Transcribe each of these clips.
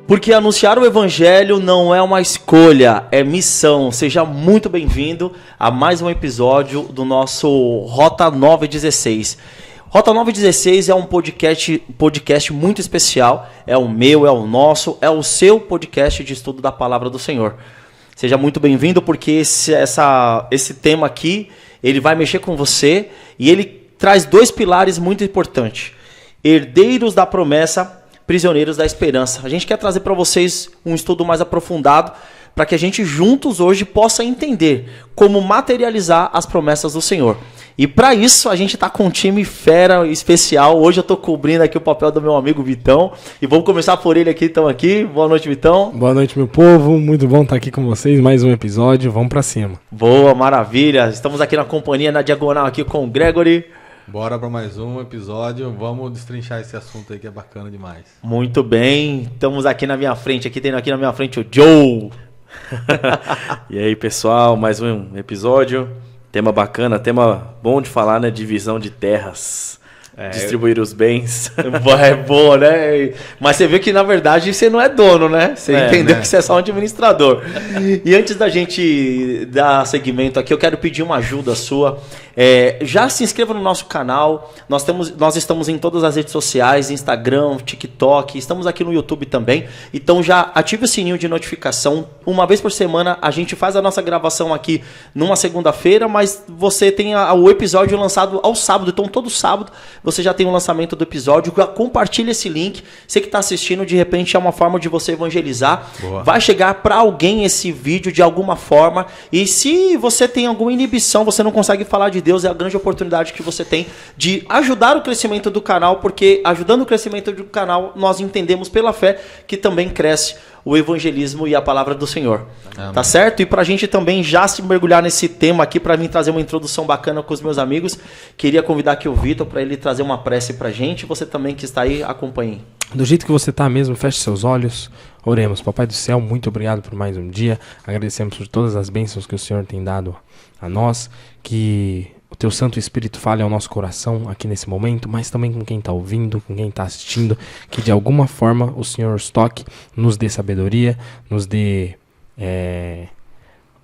Porque anunciar o evangelho não é uma escolha, é missão. Seja muito bem-vindo a mais um episódio do nosso Rota 916. Rota 916 é um podcast muito especial. É o meu, é o nosso, é o seu podcast de estudo da Palavra do Senhor. Seja muito bem-vindo porque esse tema aqui, ele vai mexer com você e ele traz dois pilares muito importantes. Herdeiros da promessa, prisioneiros da esperança. A gente quer trazer para vocês um estudo mais aprofundado para que a gente juntos hoje possa entender como materializar as promessas do Senhor. E para isso a gente está com um time fera especial. Hoje eu estou cobrindo aqui o papel do meu amigo Vitão e vamos começar por ele aqui. Então aqui, boa noite, Vitão. Boa noite, meu povo. Muito bom estar aqui com vocês. Mais um episódio. Vamos para cima. Boa, maravilha. Estamos aqui na companhia, na diagonal aqui com o Gregory. Bora para mais um episódio, vamos destrinchar esse assunto aí que é bacana demais. Muito bem, estamos aqui na minha frente, tem aqui na minha frente o Joe. E aí pessoal, mais um episódio, tema bacana, tema bom de falar, né, divisão de terras. Distribuir os bens. É boa, né? Mas você viu que na verdade você não é dono, né? Você entendeu, né? Que você é só um administrador. E antes da gente dar seguimento aqui, eu quero pedir uma ajuda sua. Já se inscreva no nosso canal. Nós estamos em todas as redes sociais, Instagram, TikTok, estamos aqui no YouTube também. Então já ative o sininho de notificação. Uma vez por semana a gente faz a nossa gravação aqui numa segunda-feira, mas você tem o episódio lançado ao sábado. Então todo sábado você já tem o lançamento do episódio. Compartilha esse link. Você que está assistindo, de repente é uma forma de você evangelizar. Boa. Vai chegar para alguém esse vídeo de alguma forma. E se você tem alguma inibição, você não consegue falar de Deus, é a grande oportunidade que você tem de ajudar o crescimento do canal, porque ajudando o crescimento do canal, nós entendemos pela fé que também cresce o evangelismo e a palavra do Senhor. Amém. Tá certo? E pra gente também já se mergulhar nesse tema aqui, pra mim trazer uma introdução bacana com os meus amigos, queria convidar aqui o Vitor para ele trazer uma prece pra gente. Você também que está aí, acompanhe. Do jeito que você tá mesmo, feche seus olhos, oremos. Papai do céu, muito obrigado por mais um dia, agradecemos por todas as bênçãos que o Senhor tem dado a nós, que o Teu Santo Espírito fale ao nosso coração aqui nesse momento, mas também com quem está ouvindo, com quem está assistindo, que de alguma forma o Senhor os toque, nos dê sabedoria, nos dê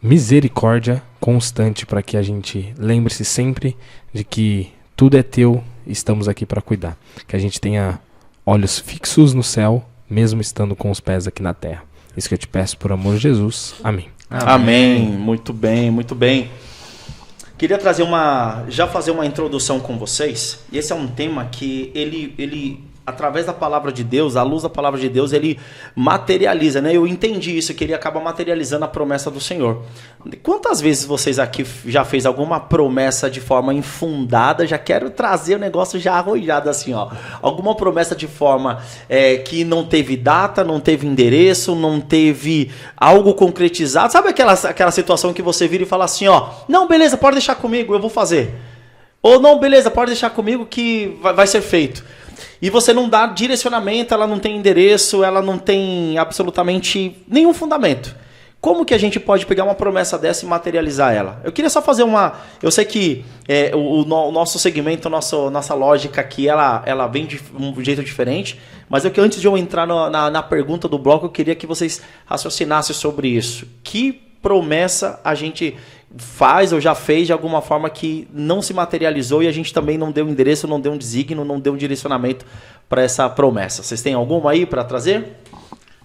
misericórdia constante para que a gente lembre-se sempre de que tudo é Teu e estamos aqui para cuidar. Que a gente tenha olhos fixos no céu, mesmo estando com os pés aqui na terra. Isso que eu te peço por amor de Jesus. Amém. Amém. Muito bem, muito bem. Queria fazer uma introdução com vocês. E esse é um tema que ele através da palavra de Deus, à luz da palavra de Deus, ele materializa, né? Eu entendi isso, que ele acaba materializando a promessa do Senhor. Quantas vezes vocês aqui já fez alguma promessa de forma infundada? Já quero trazer o negócio já arrojado assim, ó. Alguma promessa de forma que não teve data, não teve endereço, não teve algo concretizado. Sabe aquela situação que você vira e fala assim, ó, não, beleza, pode deixar comigo, eu vou fazer. Ou não, beleza, pode deixar comigo que vai ser feito. E você não dá direcionamento, ela não tem endereço, ela não tem absolutamente nenhum fundamento. Como que a gente pode pegar uma promessa dessa e materializar ela? Eu queria só fazer eu sei que o nosso segmento, nossa lógica aqui, ela vem de um jeito diferente, mas antes de eu entrar na pergunta do bloco, eu queria que vocês raciocinassem sobre isso. Que promessa a gente faz ou já fez de alguma forma que não se materializou e a gente também não deu endereço, não deu um desígnio, não deu um direcionamento para essa promessa? Vocês têm alguma aí para trazer?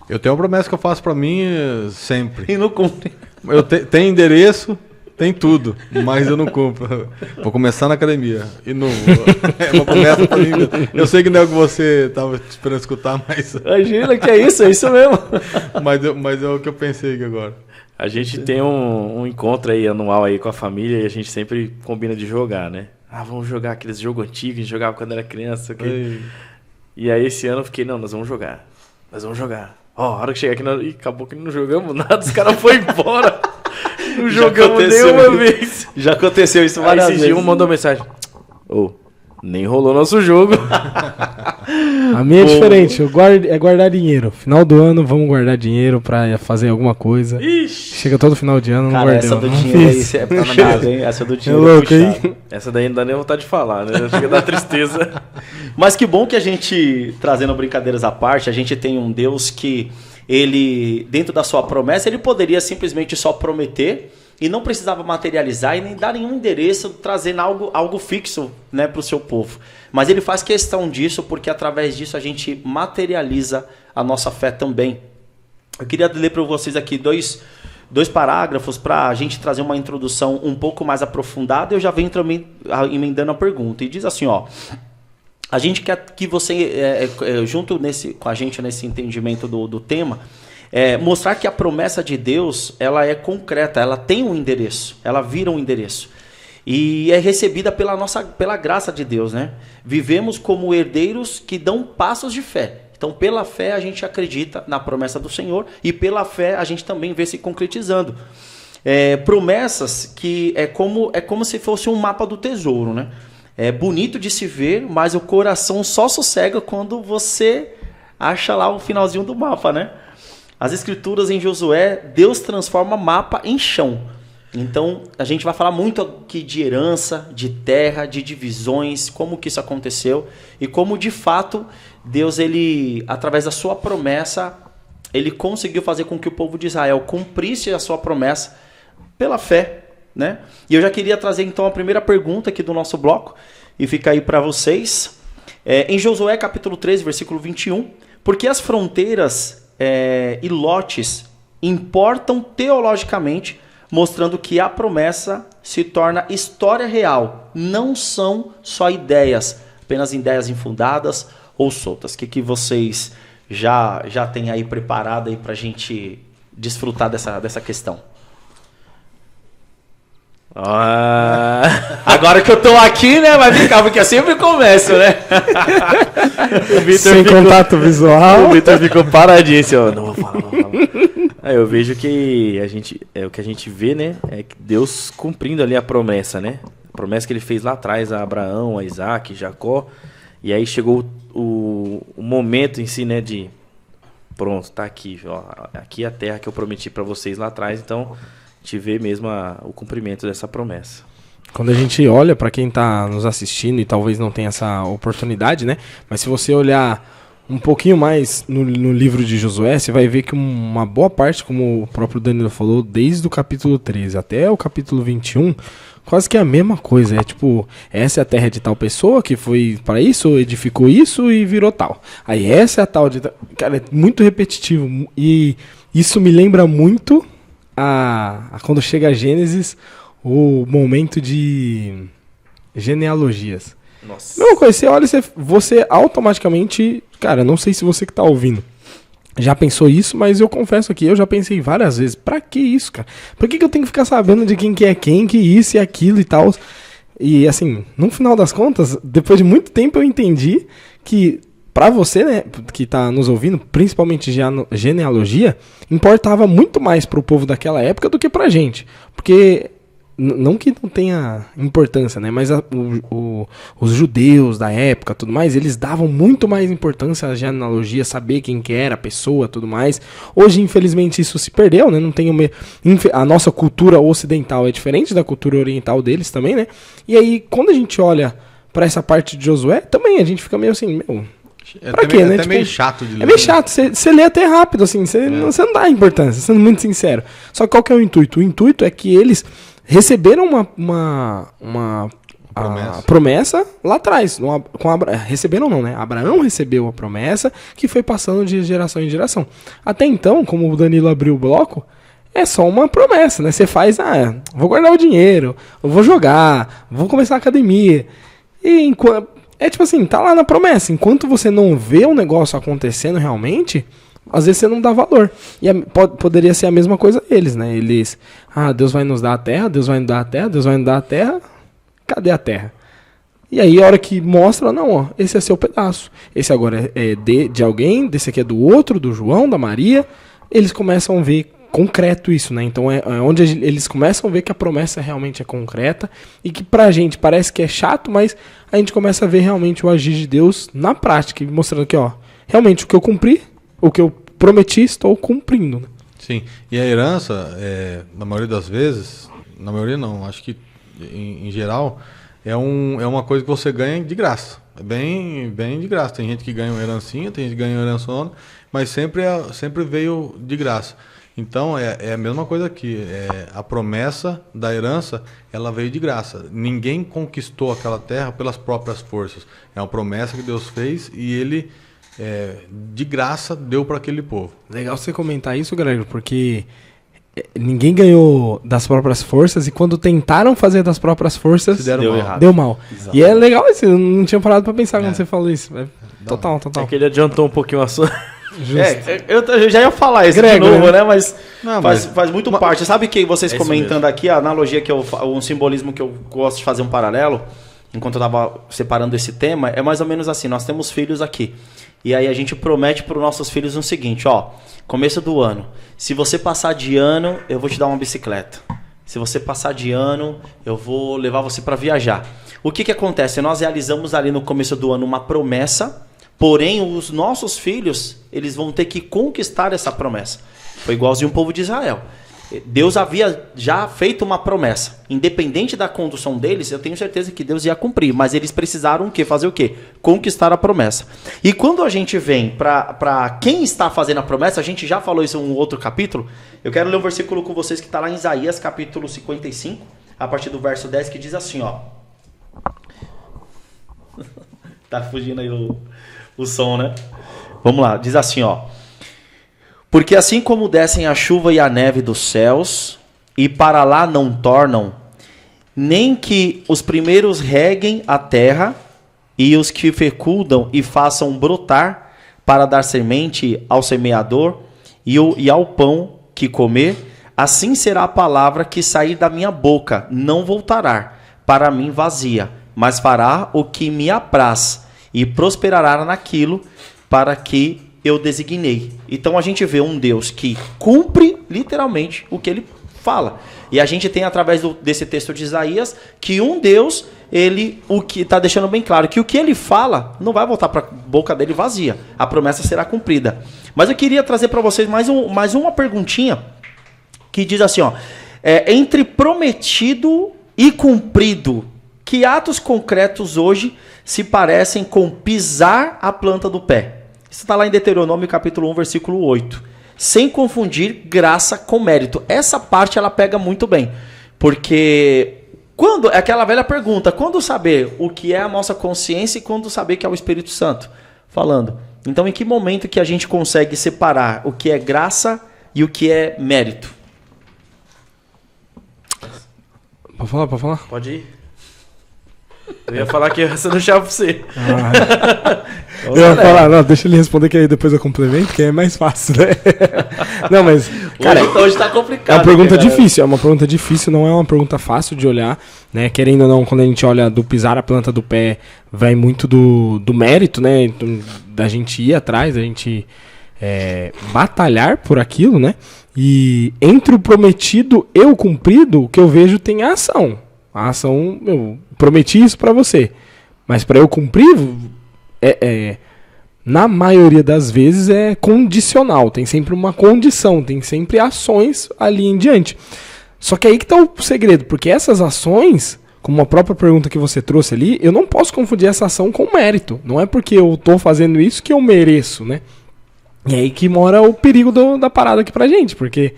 Eu tenho uma promessa que eu faço para mim sempre. E não cumpre. Eu tenho endereço, tem tudo, mas eu não cumpro. Vou começar na academia. E não. É uma promessa para mim. Eu sei que não é o que você estava esperando escutar, mas. Imagina que é isso mesmo. Mas é o que eu pensei aqui agora. A gente tem um encontro aí anual aí com a família e a gente sempre combina de jogar, né? Vamos jogar aqueles jogos antigos, a gente jogava quando era criança. E aí esse ano eu fiquei, não, nós vamos jogar. A hora que chegar aqui, acabou que não jogamos nada, os caras foram embora. Não jogamos nenhuma vez. Já aconteceu isso várias vezes. Esse dia um mandou mensagem. Nem rolou nosso jogo. A minha é diferente, é guardar dinheiro. Final do ano, vamos guardar dinheiro pra fazer alguma coisa. Ixi. Chega todo final de ano, não cara, guardei. Essa do dinheiro aí, é pra nada, hein? Essa do dinheiro é louco, hein? Essa daí não dá nem vontade de falar, né? Chega a dar tristeza. Mas que bom que a gente, trazendo brincadeiras à parte, a gente tem um Deus que ele, dentro da sua promessa, ele poderia simplesmente só prometer e não precisava materializar e nem dar nenhum endereço, trazendo algo fixo, né, para o seu povo. Mas ele faz questão disso porque através disso a gente materializa a nossa fé também. Eu queria ler para vocês aqui dois parágrafos para a gente trazer uma introdução um pouco mais aprofundada. Eu já venho também emendando a pergunta. E diz assim, ó. A gente quer que você, junto com a gente nesse entendimento do tema, mostrar que a promessa de Deus, ela é concreta, ela tem um endereço, ela vira um endereço. E é recebida pela graça de Deus, né? Vivemos como herdeiros que dão passos de fé. Então, pela fé, a gente acredita na promessa do Senhor e pela fé a gente também vê se concretizando. Promessas que é como se fosse um mapa do tesouro, né? É bonito de se ver, mas o coração só sossega quando você acha lá o finalzinho do mapa, né? As escrituras em Josué, Deus transforma mapa em chão. Então, a gente vai falar muito aqui de herança, de terra, de divisões, como que isso aconteceu e como, de fato, Deus, ele, através da sua promessa, ele conseguiu fazer com que o povo de Israel cumprisse a sua promessa pela fé, né? E eu já queria trazer, então, a primeira pergunta aqui do nosso bloco, e fica aí para vocês. Em Josué, capítulo 13, versículo 21, porque as fronteiras e lotes importam teologicamente, mostrando que a promessa se torna história real, não são só ideias, apenas ideias infundadas ou soltas. O que vocês já têm aí preparado aí para a gente desfrutar dessa questão? Agora que eu tô aqui, né, vai ficar, porque eu sempre começo, né? Sem contato visual. O Vitor ficou paradinho assim, ó. Não vou falar. Eu vejo que o que a gente vê, né, é que Deus cumprindo ali a promessa, né? A promessa que ele fez lá atrás a Abraão, a Isaac, Jacó. E aí chegou o momento em si, né, de pronto, tá aqui, ó, aqui é a terra que eu prometi para vocês lá atrás, então te vê mesmo o cumprimento dessa promessa. Quando a gente olha, para quem está nos assistindo e talvez não tenha essa oportunidade, né? Mas se você olhar um pouquinho mais no livro de Josué, você vai ver que uma boa parte, como o próprio Danilo falou, desde o capítulo 13 até o capítulo 21, quase que é a mesma coisa. É tipo, essa é a terra de tal pessoa que foi para isso, edificou isso e virou tal. Aí essa é a tal de... Cara, é muito repetitivo. E isso me lembra muito a quando chega a Gênesis, o momento de genealogias. Nossa. Mesma coisa, você olha e você automaticamente... Cara, não sei se você que tá ouvindo já pensou isso, mas eu confesso que eu já pensei várias vezes. Pra que isso, cara? Por que eu tenho que ficar sabendo de quem que é quem, que isso e aquilo e tal? E assim, no final das contas, depois de muito tempo eu entendi que pra você, né, que tá nos ouvindo, principalmente genealogia, importava muito mais pro povo daquela época do que pra gente. Porque... Não que não tenha importância, né? Mas os judeus da época, tudo mais, eles davam muito mais importância à genealogia, saber quem que era a pessoa, tudo mais. Hoje, infelizmente, isso se perdeu, né? Não tem a nossa cultura ocidental é diferente da cultura oriental deles também, né? E aí, quando a gente olha para essa parte de Josué, também a gente fica meio assim, meu... Pra quê, né? É meio chato de ler. É meio chato, você lê até rápido, assim, você não dá importância, sendo muito sincero. Só que qual que é o intuito? O intuito é que eles receberam uma promessa lá atrás. Receberam não, né? Abraão recebeu a promessa que foi passando de geração em geração. Até então, como o Danilo abriu o bloco, é só uma promessa, né? Você faz, vou guardar o dinheiro, eu vou jogar, vou começar a academia. E enquanto... É tipo assim, tá lá na promessa. Enquanto você não vê o negócio acontecendo realmente, às vezes você não dá valor. E poderia ser a mesma coisa eles, né? Eles, Deus vai nos dar a terra, Deus vai nos dar a terra, Deus vai nos dar a terra. Cadê a terra? E aí a hora que mostra, não, ó, esse é seu pedaço. Esse agora é de alguém, desse aqui é do outro, do João, da Maria. Eles começam a ver concreto isso, né? Então é onde eles começam a ver que a promessa realmente é concreta e que pra gente parece que é chato, mas a gente começa a ver realmente o agir de Deus na prática, mostrando que, ó, realmente o que eu cumpri, o que eu prometi, estou cumprindo, né? Sim, e a herança, na maioria das vezes, na maioria não, acho que em geral, é uma coisa que você ganha de graça. É bem de graça. Tem gente que ganha uma herancinha, tem gente que ganha uma herançona, mas sempre veio de graça. Então, é a mesma coisa aqui. A promessa da herança, ela veio de graça. Ninguém conquistou aquela terra pelas próprias forças. É uma promessa que Deus fez e Ele, de graça, deu para aquele povo. Legal você comentar isso, Greg, porque ninguém ganhou das próprias forças e quando tentaram fazer das próprias forças, Se deram Deu mal. errado. deu mal. Exato. E é legal isso, eu não tinha parado pra pensar quando você falou isso. Total. É que ele adiantou um pouquinho a sua. Justo. Eu já ia falar isso Grego, de novo, né? né? Mas Não, faz muito parte. Sabe que vocês É isso comentando aqui, a analogia que um simbolismo que eu gosto de fazer um paralelo, enquanto eu tava separando esse tema, é mais ou menos assim, nós temos filhos aqui. E aí a gente promete para os nossos filhos o seguinte, ó, começo do ano, se você passar de ano, eu vou te dar uma bicicleta. Se você passar de ano, eu vou levar você para viajar. O que acontece? Nós realizamos ali no começo do ano uma promessa, porém os nossos filhos, eles vão ter que conquistar essa promessa. Foi igualzinho o povo de Israel. Deus havia já feito uma promessa. Independente da condução deles, eu tenho certeza que Deus ia cumprir. Mas eles precisaram fazer o quê? Conquistar a promessa. E quando a gente vem para quem está fazendo a promessa, a gente já falou isso em um outro capítulo. Eu quero ler um versículo com vocês que está lá em Isaías, capítulo 55, a partir do verso 10, que diz assim, ó. Tá fugindo aí o som, né? Vamos lá, diz assim, ó. Porque assim como descem a chuva e a neve dos céus, e para lá não tornam, nem que os primeiros reguem a terra, e os que fecundam e façam brotar, para dar semente ao semeador, e ao pão que comer, assim será a palavra que sair da minha boca, não voltará para mim vazia, mas fará o que me apraz, e prosperará naquilo para que eu designei. Então a gente vê um Deus que cumpre literalmente o que ele fala. E a gente tem através desse texto de Isaías que um Deus, o que está deixando bem claro que o que ele fala não vai voltar para a boca dele vazia. A promessa será cumprida. Mas eu queria trazer para vocês mais uma perguntinha que diz assim, ó, entre prometido e cumprido, que atos concretos hoje se parecem com pisar a planta do pé? Isso está lá em Deuteronômio capítulo 1, versículo 8. Sem confundir graça com mérito. Essa parte ela pega muito bem. Porque é aquela velha pergunta, quando saber o que é a nossa consciência e quando saber que é o Espírito Santo falando? Então em que momento que a gente consegue separar o que é graça e o que é mérito? Pode falar? Pode ir. Eu ia falar que ia deixar pra você. Eu ia falar, não, deixa ele responder que aí depois eu complemento, que é mais fácil, né? Não, mas, cara, Hoje tá complicado. é uma pergunta cara. difícil, não é uma pergunta fácil de olhar, né? Querendo ou não, quando a gente olha do pisar a planta do pé, vai muito do mérito, né? Então, da gente ir atrás, da gente batalhar por aquilo, né? E entre o prometido e o cumprido, o que eu vejo tem a ação. A ação, eu prometi isso pra você, mas pra eu cumprir, na maioria das vezes é condicional, tem sempre uma condição, tem sempre ações ali em diante. Só que aí que tá o segredo, porque essas ações, como a própria pergunta que você trouxe ali, eu não posso confundir essa ação com mérito. Não é porque eu tô fazendo isso que eu mereço, né? E aí que mora o perigo da parada aqui pra gente, porque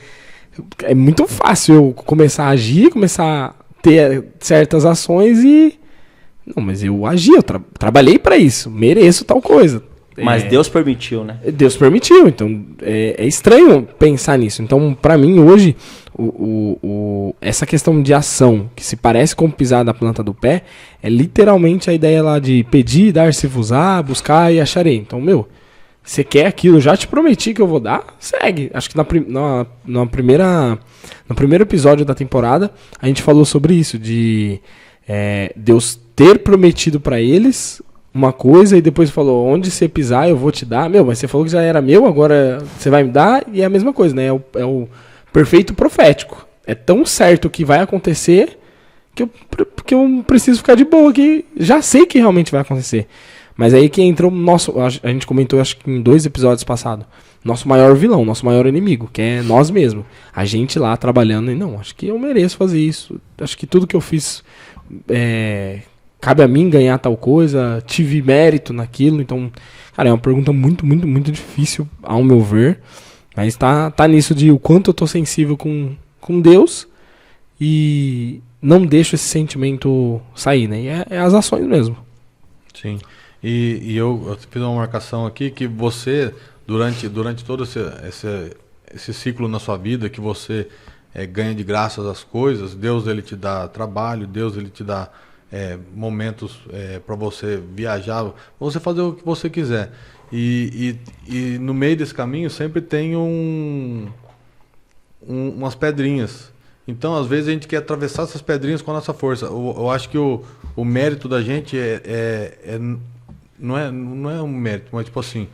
é muito fácil eu começar a agir, começar a ter certas ações e... Não, mas eu agi, eu trabalhei pra isso, mereço tal coisa. Mas Deus permitiu, né? Deus permitiu, então é estranho pensar nisso. Então, pra mim, hoje, essa questão de ação, que se parece com pisar da planta do pé, é literalmente a ideia lá de pedir, dar-se-vos-á, buscar e acharei. Então, você quer aquilo, já te prometi que eu vou dar, segue. Acho que no primeiro episódio da temporada, a gente falou sobre isso, de Deus ter prometido pra eles uma coisa e depois falou, onde você pisar eu vou te dar. Mas você falou que já era meu, agora você vai me dar, e é a mesma coisa, né? É o perfeito profético. É tão certo que vai acontecer que eu preciso ficar de boa, que já sei que realmente vai acontecer. Mas aí que entrou a gente comentou, acho que em 2 episódios passados, nosso maior vilão, nosso maior inimigo, que é nós mesmos. A gente lá trabalhando e não, acho que eu mereço fazer isso. Acho que tudo que eu fiz cabe a mim ganhar tal coisa, tive mérito naquilo. Então, cara, é uma pergunta muito, muito, muito difícil, ao meu ver. Mas tá nisso de o quanto eu tô sensível com Deus e não deixo esse sentimento sair, né? E é as ações mesmo. Sim. E eu fiz uma marcação aqui que você, durante todo esse ciclo na sua vida, que você ganha de graças as coisas, Deus ele te dá trabalho, Deus ele te dá momentos para você viajar, pra você fazer o que você quiser. E no meio desse caminho sempre tem umas pedrinhas. Então, às vezes, a gente quer atravessar essas pedrinhas com a nossa força. Eu acho que o mérito da gente não é um mérito, mas tipo assim,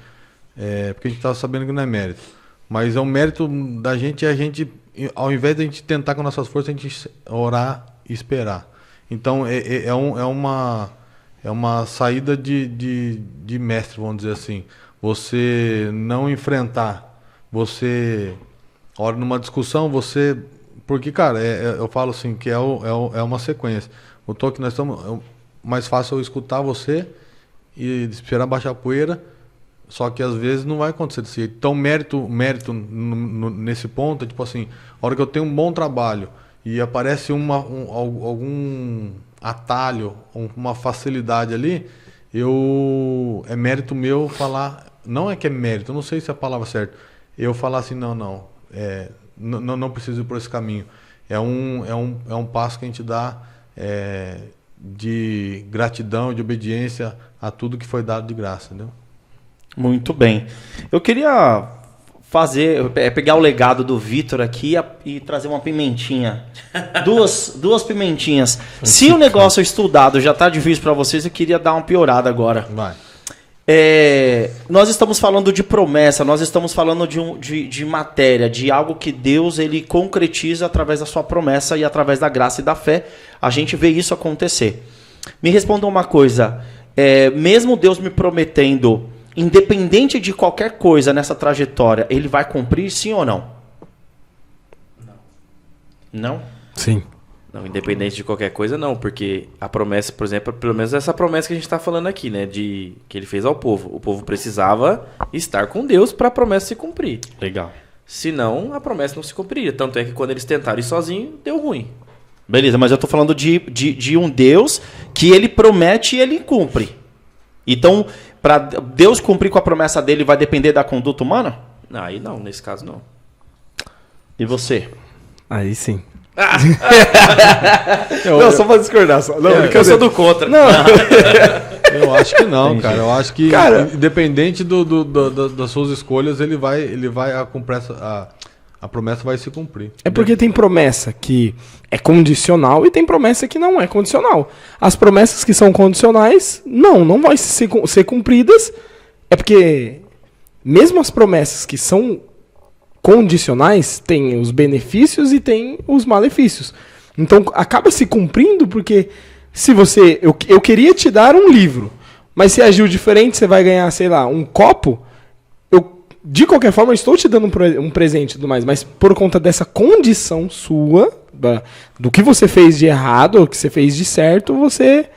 porque a gente está sabendo que não é mérito. Mas é um mérito da gente, a gente, ao invés de a gente tentar com nossas forças, a gente orar e esperar. Então, é uma saída de mestre, vamos dizer assim. Você não enfrentar, você ora numa discussão, você... Porque, cara, eu falo assim, que é uma sequência. O toque nós estamos... É mais fácil eu escutar você e esperar baixar a poeira, só que às vezes não vai acontecer desse jeito. Então, mérito nesse ponto é tipo assim, a hora que eu tenho um bom trabalho e aparece algum atalho, uma facilidade ali, é mérito meu falar... Não é que é mérito, eu não sei se é a palavra certa. Eu falar assim, não preciso ir por esse caminho. É um passo que a gente dá de gratidão, de obediência a tudo que foi dado de graça, entendeu? Muito bem. Eu queria pegar o legado do Vitor aqui e trazer uma pimentinha. Duas pimentinhas. Se o negócio estudado já está difícil para vocês, eu queria dar uma piorada agora. Vai. Nós estamos falando de promessa, nós estamos falando de matéria, de algo que Deus ele concretiza através da sua promessa e através da graça e da fé. A gente vê isso acontecer. Me responda uma coisa, mesmo Deus me prometendo, independente de qualquer coisa nessa trajetória, ele vai cumprir sim ou não? Não? Sim. Não, independente de qualquer coisa, não, porque a promessa, por exemplo, pelo menos essa promessa que a gente está falando aqui, né, que ele fez ao povo. O povo precisava estar com Deus para a promessa se cumprir. Legal. Senão, a promessa não se cumpriria. Tanto é que quando eles tentaram ir sozinhos, deu ruim. Beleza, mas eu estou falando de um Deus que ele promete e ele cumpre. Então, para Deus cumprir com a promessa dele, vai depender da conduta humana? Não, aí não, nesse caso não. E você? Aí sim. Não, só pra discordar. Eu sou do contra. Não. Eu acho que não, Entendi. cara. Eu acho que, independente das suas escolhas, a promessa vai se cumprir. É porque tem promessa que é condicional e tem promessa que não é condicional. As promessas que são condicionais, não vão ser cumpridas. É porque mesmo as promessas que são condicionais têm os benefícios e têm os malefícios. Então acaba se cumprindo porque se você... Eu queria te dar um livro, mas se agiu diferente, você vai ganhar, sei lá, um copo. De qualquer forma, eu estou te dando um presente e tudo mais, mas por conta dessa condição sua, do que você fez de errado ou que você fez de certo, você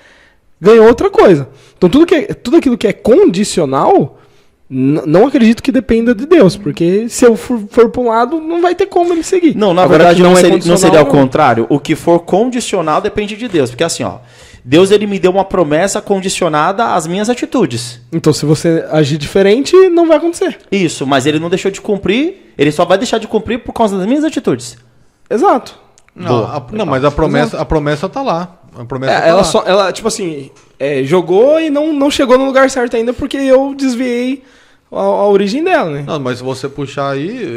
ganhou outra coisa. Então tudo aquilo que é condicional, não acredito que dependa de Deus, porque se eu for para um lado, não vai ter como ele seguir. Não, na Agora, verdade não seria ao não. contrário. O que for condicional depende de Deus, porque assim, ó, Deus ele me deu uma promessa condicionada às minhas atitudes. Então, se você agir diferente, não vai acontecer. Isso, mas ele não deixou de cumprir, ele só vai deixar de cumprir por causa das minhas atitudes. Exato. Não, mas a promessa tá lá. A promessa tá lá. Ela, tipo assim, jogou e não chegou no lugar certo ainda porque eu desviei a origem dela, né? Não, mas se você puxar aí,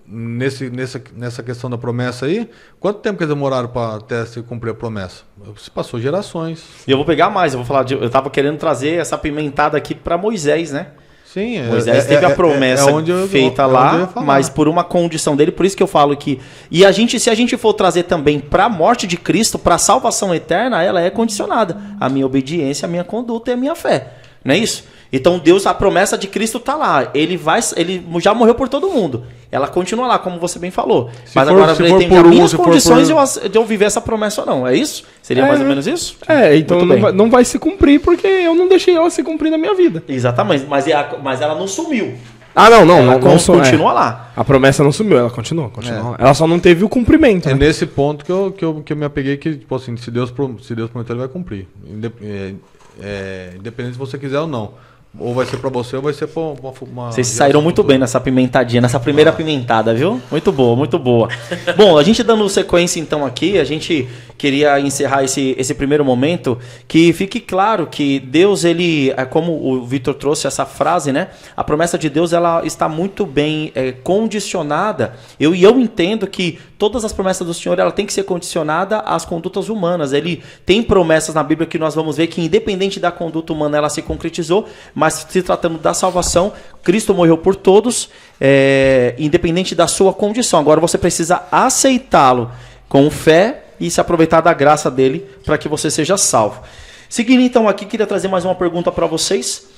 nessa questão da promessa aí, quanto tempo que eles demoraram para até se cumprir a promessa? Se passou gerações. E eu vou pegar mais, eu tava querendo trazer essa pimentada aqui para Moisés, né? Sim, Moisés teve a promessa feita lá, mas por uma condição dele, por isso que eu falo que... E se a gente for trazer também para a morte de Cristo, para a salvação eterna, ela é condicionada. A minha obediência, a minha conduta e a minha fé. Não é isso? Então Deus, a promessa de Cristo está lá. Ele já morreu por todo mundo. ela continua lá, como você bem falou. Se Mas for- agora se ele for tem por as um, minhas se for condições por- de eu viver essa promessa ou não. É isso? Seria mais ou menos isso? Então Muito bem. não vai se cumprir porque eu não deixei ela se cumprir na minha vida. Exatamente, mas ela não sumiu. Ah, não Ela continua continua lá. A promessa não sumiu, ela continua. Ela só não teve o cumprimento, É né? nesse ponto que eu me apeguei que, tipo assim, se Deus prometeu, ele vai cumprir. Independente se você quiser ou não. Ou vai ser pra você ou vai ser pra uma... Vocês saíram muito bem nessa pimentadinha, nessa primeira pimentada, viu? Muito boa, muito boa. Bom, a gente dando sequência então aqui, a gente queria encerrar esse primeiro momento, que fique claro que Deus, ele, como o Vitor trouxe essa frase, né? A promessa de Deus, ela está muito bem condicionada. Eu entendo que todas as promessas do Senhor, ela tem que ser condicionada às condutas humanas. Ele tem promessas na Bíblia que nós vamos ver que independente da conduta humana, ela se concretizou, mas se tratando da salvação, Cristo morreu por todos, independente da sua condição. Agora você precisa aceitá-lo com fé e se aproveitar da graça dele para que você seja salvo. Seguindo então aqui, queria trazer mais uma pergunta para vocês.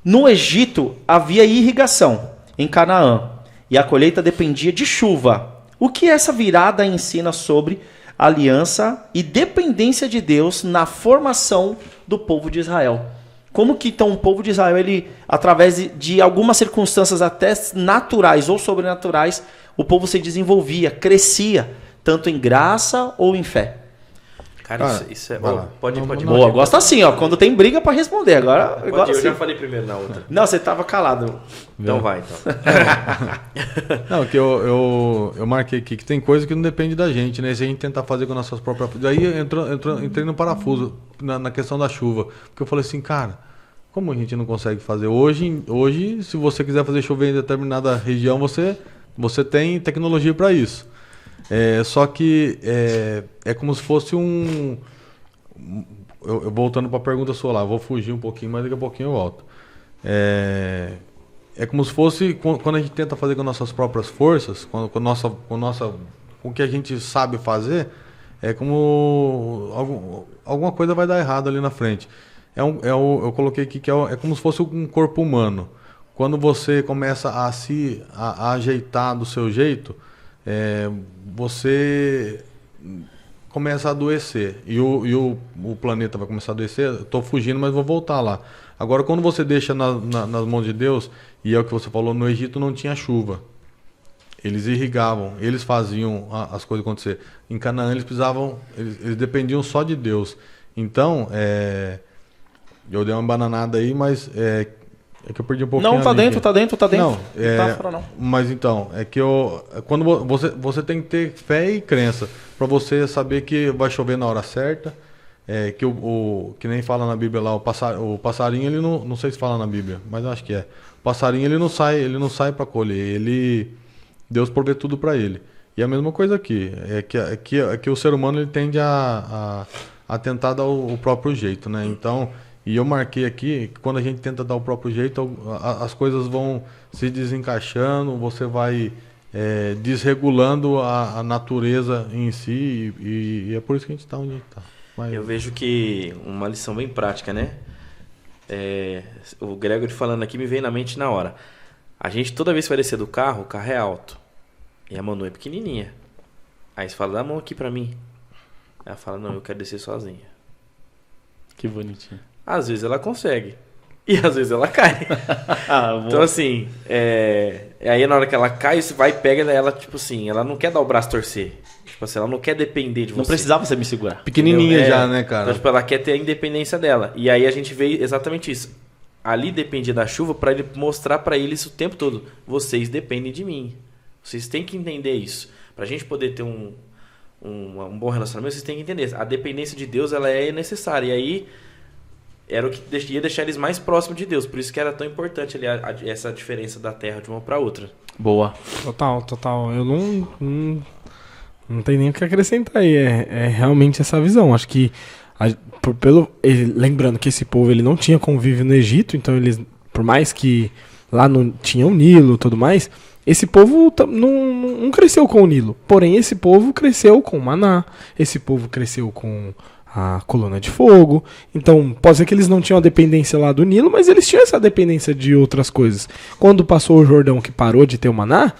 No Egito havia irrigação em Canaã e a colheita dependia de chuva. O que essa virada ensina sobre aliança e dependência de Deus na formação do povo de Israel? Como que então o povo de Israel, ele, através de algumas circunstâncias até naturais ou sobrenaturais, o povo se desenvolvia, crescia, tanto em graça ou em fé? Cara, isso é... vai Oh, lá. pode ir. Boa, gosto assim, ó, quando tem briga para responder. Agora Eu sim. já falei primeiro na outra. Não, você tava calado. Então vai, então. Não, que eu marquei aqui que tem coisa que não depende da gente, né? Se a gente tentar fazer com nossas próprias... Daí entrei no parafuso, na questão da chuva. Porque eu falei assim, cara, como a gente não consegue fazer? Hoje se você quiser fazer chover em determinada região, você tem tecnologia para isso. Só que é como se fosse eu voltando para a pergunta sua lá, vou fugir um pouquinho, mas daqui a pouquinho eu volto. É como se fosse quando a gente tenta fazer com nossas próprias forças, com o que a gente sabe fazer, é como alguma coisa vai dar errado ali na frente. Eu coloquei aqui que é como se fosse um corpo humano. Quando você começa a ajeitar do seu jeito, você começa a adoecer e o planeta vai começar a adoecer. Estou fugindo, mas vou voltar lá. Agora, quando você deixa nas mãos de Deus, e é o que você falou, no Egito não tinha chuva. Eles irrigavam, eles faziam as coisas acontecer. Em Canaã eles dependiam só de Deus. Então, eu dei uma bananada aí, mas é que eu perdi um pouquinho. Não, tá dentro. Não, tá fora, não. Mas então, é que quando você tem que ter fé e crença para você saber que vai chover na hora certa. Que nem fala na Bíblia lá, o passarinho, ele não sei se fala na Bíblia, mas eu acho que é. O passarinho, ele não sai para colher, Deus provê tudo para ele. E a mesma coisa aqui, é que o ser humano, ele tende a tentar dar o próprio jeito, né? Então, e eu marquei aqui que quando a gente tenta dar o próprio jeito, as coisas vão se desencaixando, você vai desregulando a natureza em si, e é por isso que a gente está onde a gente está. Eu vejo que uma lição bem prática, né? O Gregory falando aqui me veio na mente na hora. A gente, toda vez que vai descer do carro, o carro é alto. E a Manu é pequenininha. Aí você fala, dá a mão aqui pra mim. Ela fala, não, eu quero descer sozinha. Que bonitinho. Às vezes ela consegue. E às vezes ela cai. Então assim, aí na hora que ela cai, você vai e pega ela, tipo assim, ela não quer dar o braço torcer. Tipo assim, ela não quer depender de você. Não precisava você me segurar. Pequenininha já, né, cara? Então, tipo, ela quer ter a independência dela. E aí a gente vê exatamente isso. Ali dependia da chuva para ele mostrar para eles o tempo todo. Vocês dependem de mim. Vocês têm que entender isso. Pra gente poder ter um bom relacionamento, vocês têm que entender. A dependência de Deus, ela é necessária. E aí era o que ia deixar eles mais próximos de Deus. Por isso que era tão importante ali essa diferença da terra de uma para outra. Boa. Total. Eu não tem nem o que acrescentar aí. É realmente essa visão. Acho que lembrando que esse povo, ele não tinha convívio no Egito, então eles, por mais que lá não tinha o Nilo e tudo mais, esse povo não cresceu com o Nilo. Porém, esse povo cresceu com o maná, esse povo cresceu com a coluna de fogo. Então, pode ser que eles não tinham a dependência lá do Nilo, mas eles tinham essa dependência de outras coisas. Quando passou o Jordão, que parou de ter o maná,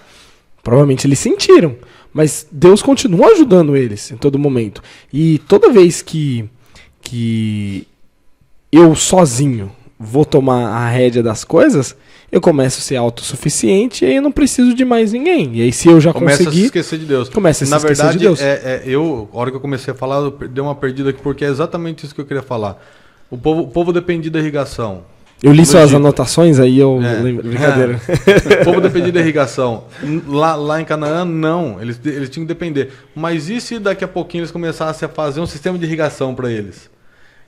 Provavelmente eles sentiram, mas Deus continua ajudando eles em todo momento. E toda vez que eu sozinho vou tomar a rédea das coisas, eu começo a ser autossuficiente e aí eu não preciso de mais ninguém. E aí se eu já começa conseguir... a se esquecer de Deus. Começa a se Na esquecer verdade, de Deus. a hora que eu comecei a falar, eu dei uma perdida aqui, porque é exatamente isso que eu queria falar. O povo dependia da irrigação. Eu li suas Egito. anotações, aí eu lembro. Brincadeira. O povo dependia da irrigação. Lá em Canaã, não. Eles tinham que depender. Mas e se daqui a pouquinho eles começassem a fazer um sistema de irrigação para eles?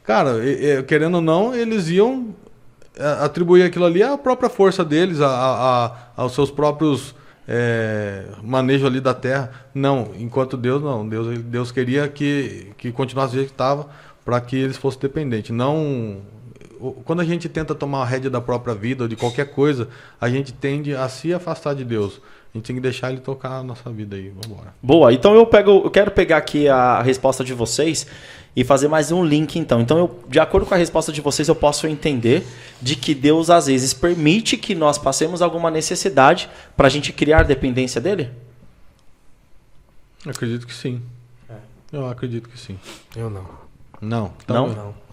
Cara, querendo ou não, eles iam atribuir aquilo ali à própria força deles, aos seus próprios manejos ali da terra. Não, enquanto Deus não. Deus queria que continuasse do jeito que estava para que eles fossem dependentes. Não... Quando a gente tenta tomar a rédea da própria vida ou de qualquer coisa, a gente tende a se afastar de Deus. A gente tem que deixar ele tocar a nossa vida aí. Vamos embora. Boa, então eu quero pegar aqui a resposta de vocês e fazer mais um link então. Então, de acordo com a resposta de vocês, eu posso entender de que Deus às vezes permite que nós passemos alguma necessidade para a gente criar dependência dele? Eu acredito que sim. Eu acredito que sim. Eu não. Não? Não.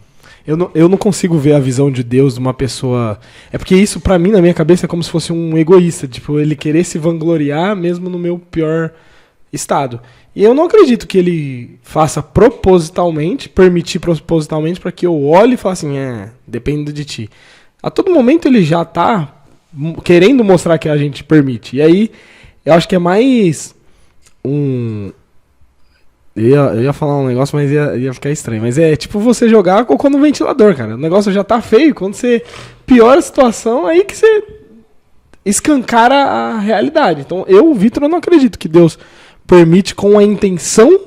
Eu não consigo ver a visão de Deus de uma pessoa... É porque isso, pra mim, na minha cabeça, é como se fosse um egoísta. Tipo, ele querer se vangloriar mesmo no meu pior estado. E eu não acredito que ele faça propositalmente, permitir propositalmente, para que eu olhe e fale assim, depende de ti. A todo momento ele já tá querendo mostrar que a gente permite. E aí, eu acho que é mais Eu ia falar um negócio, mas ia ficar estranho. Mas é tipo você jogar cocô no ventilador, cara. O negócio já tá feio. Quando você piora a situação, aí que você escancara a realidade. Então, Vitor, eu não acredito que Deus permite com a intenção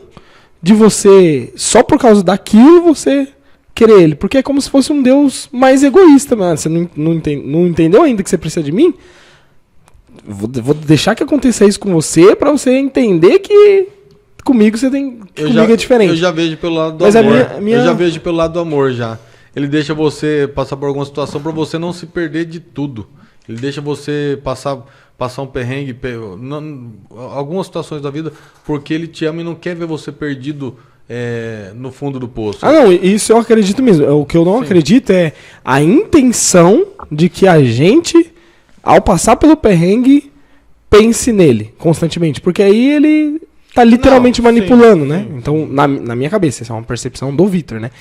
de você, só por causa daquilo, você querer ele. Porque é como se fosse um Deus mais egoísta, mano. Você não entendeu ainda que você precisa de mim? Vou deixar que aconteça isso com você pra você entender que... Comigo você tem. Comigo é diferente. Eu já vejo pelo lado do Mas amor. Eu já vejo pelo lado do amor já. Ele deixa você passar por alguma situação para você não se perder de tudo. Ele deixa você passar um perrengue, algumas situações da vida, porque ele te ama e não quer ver você perdido no fundo do poço. Ah, não, isso eu acredito mesmo. O que eu não acredito é a intenção de que a gente, ao passar pelo perrengue, pense nele constantemente. Porque aí ele tá literalmente manipulando, né? Sim. Então, na minha cabeça, essa é uma percepção do Vitor, né?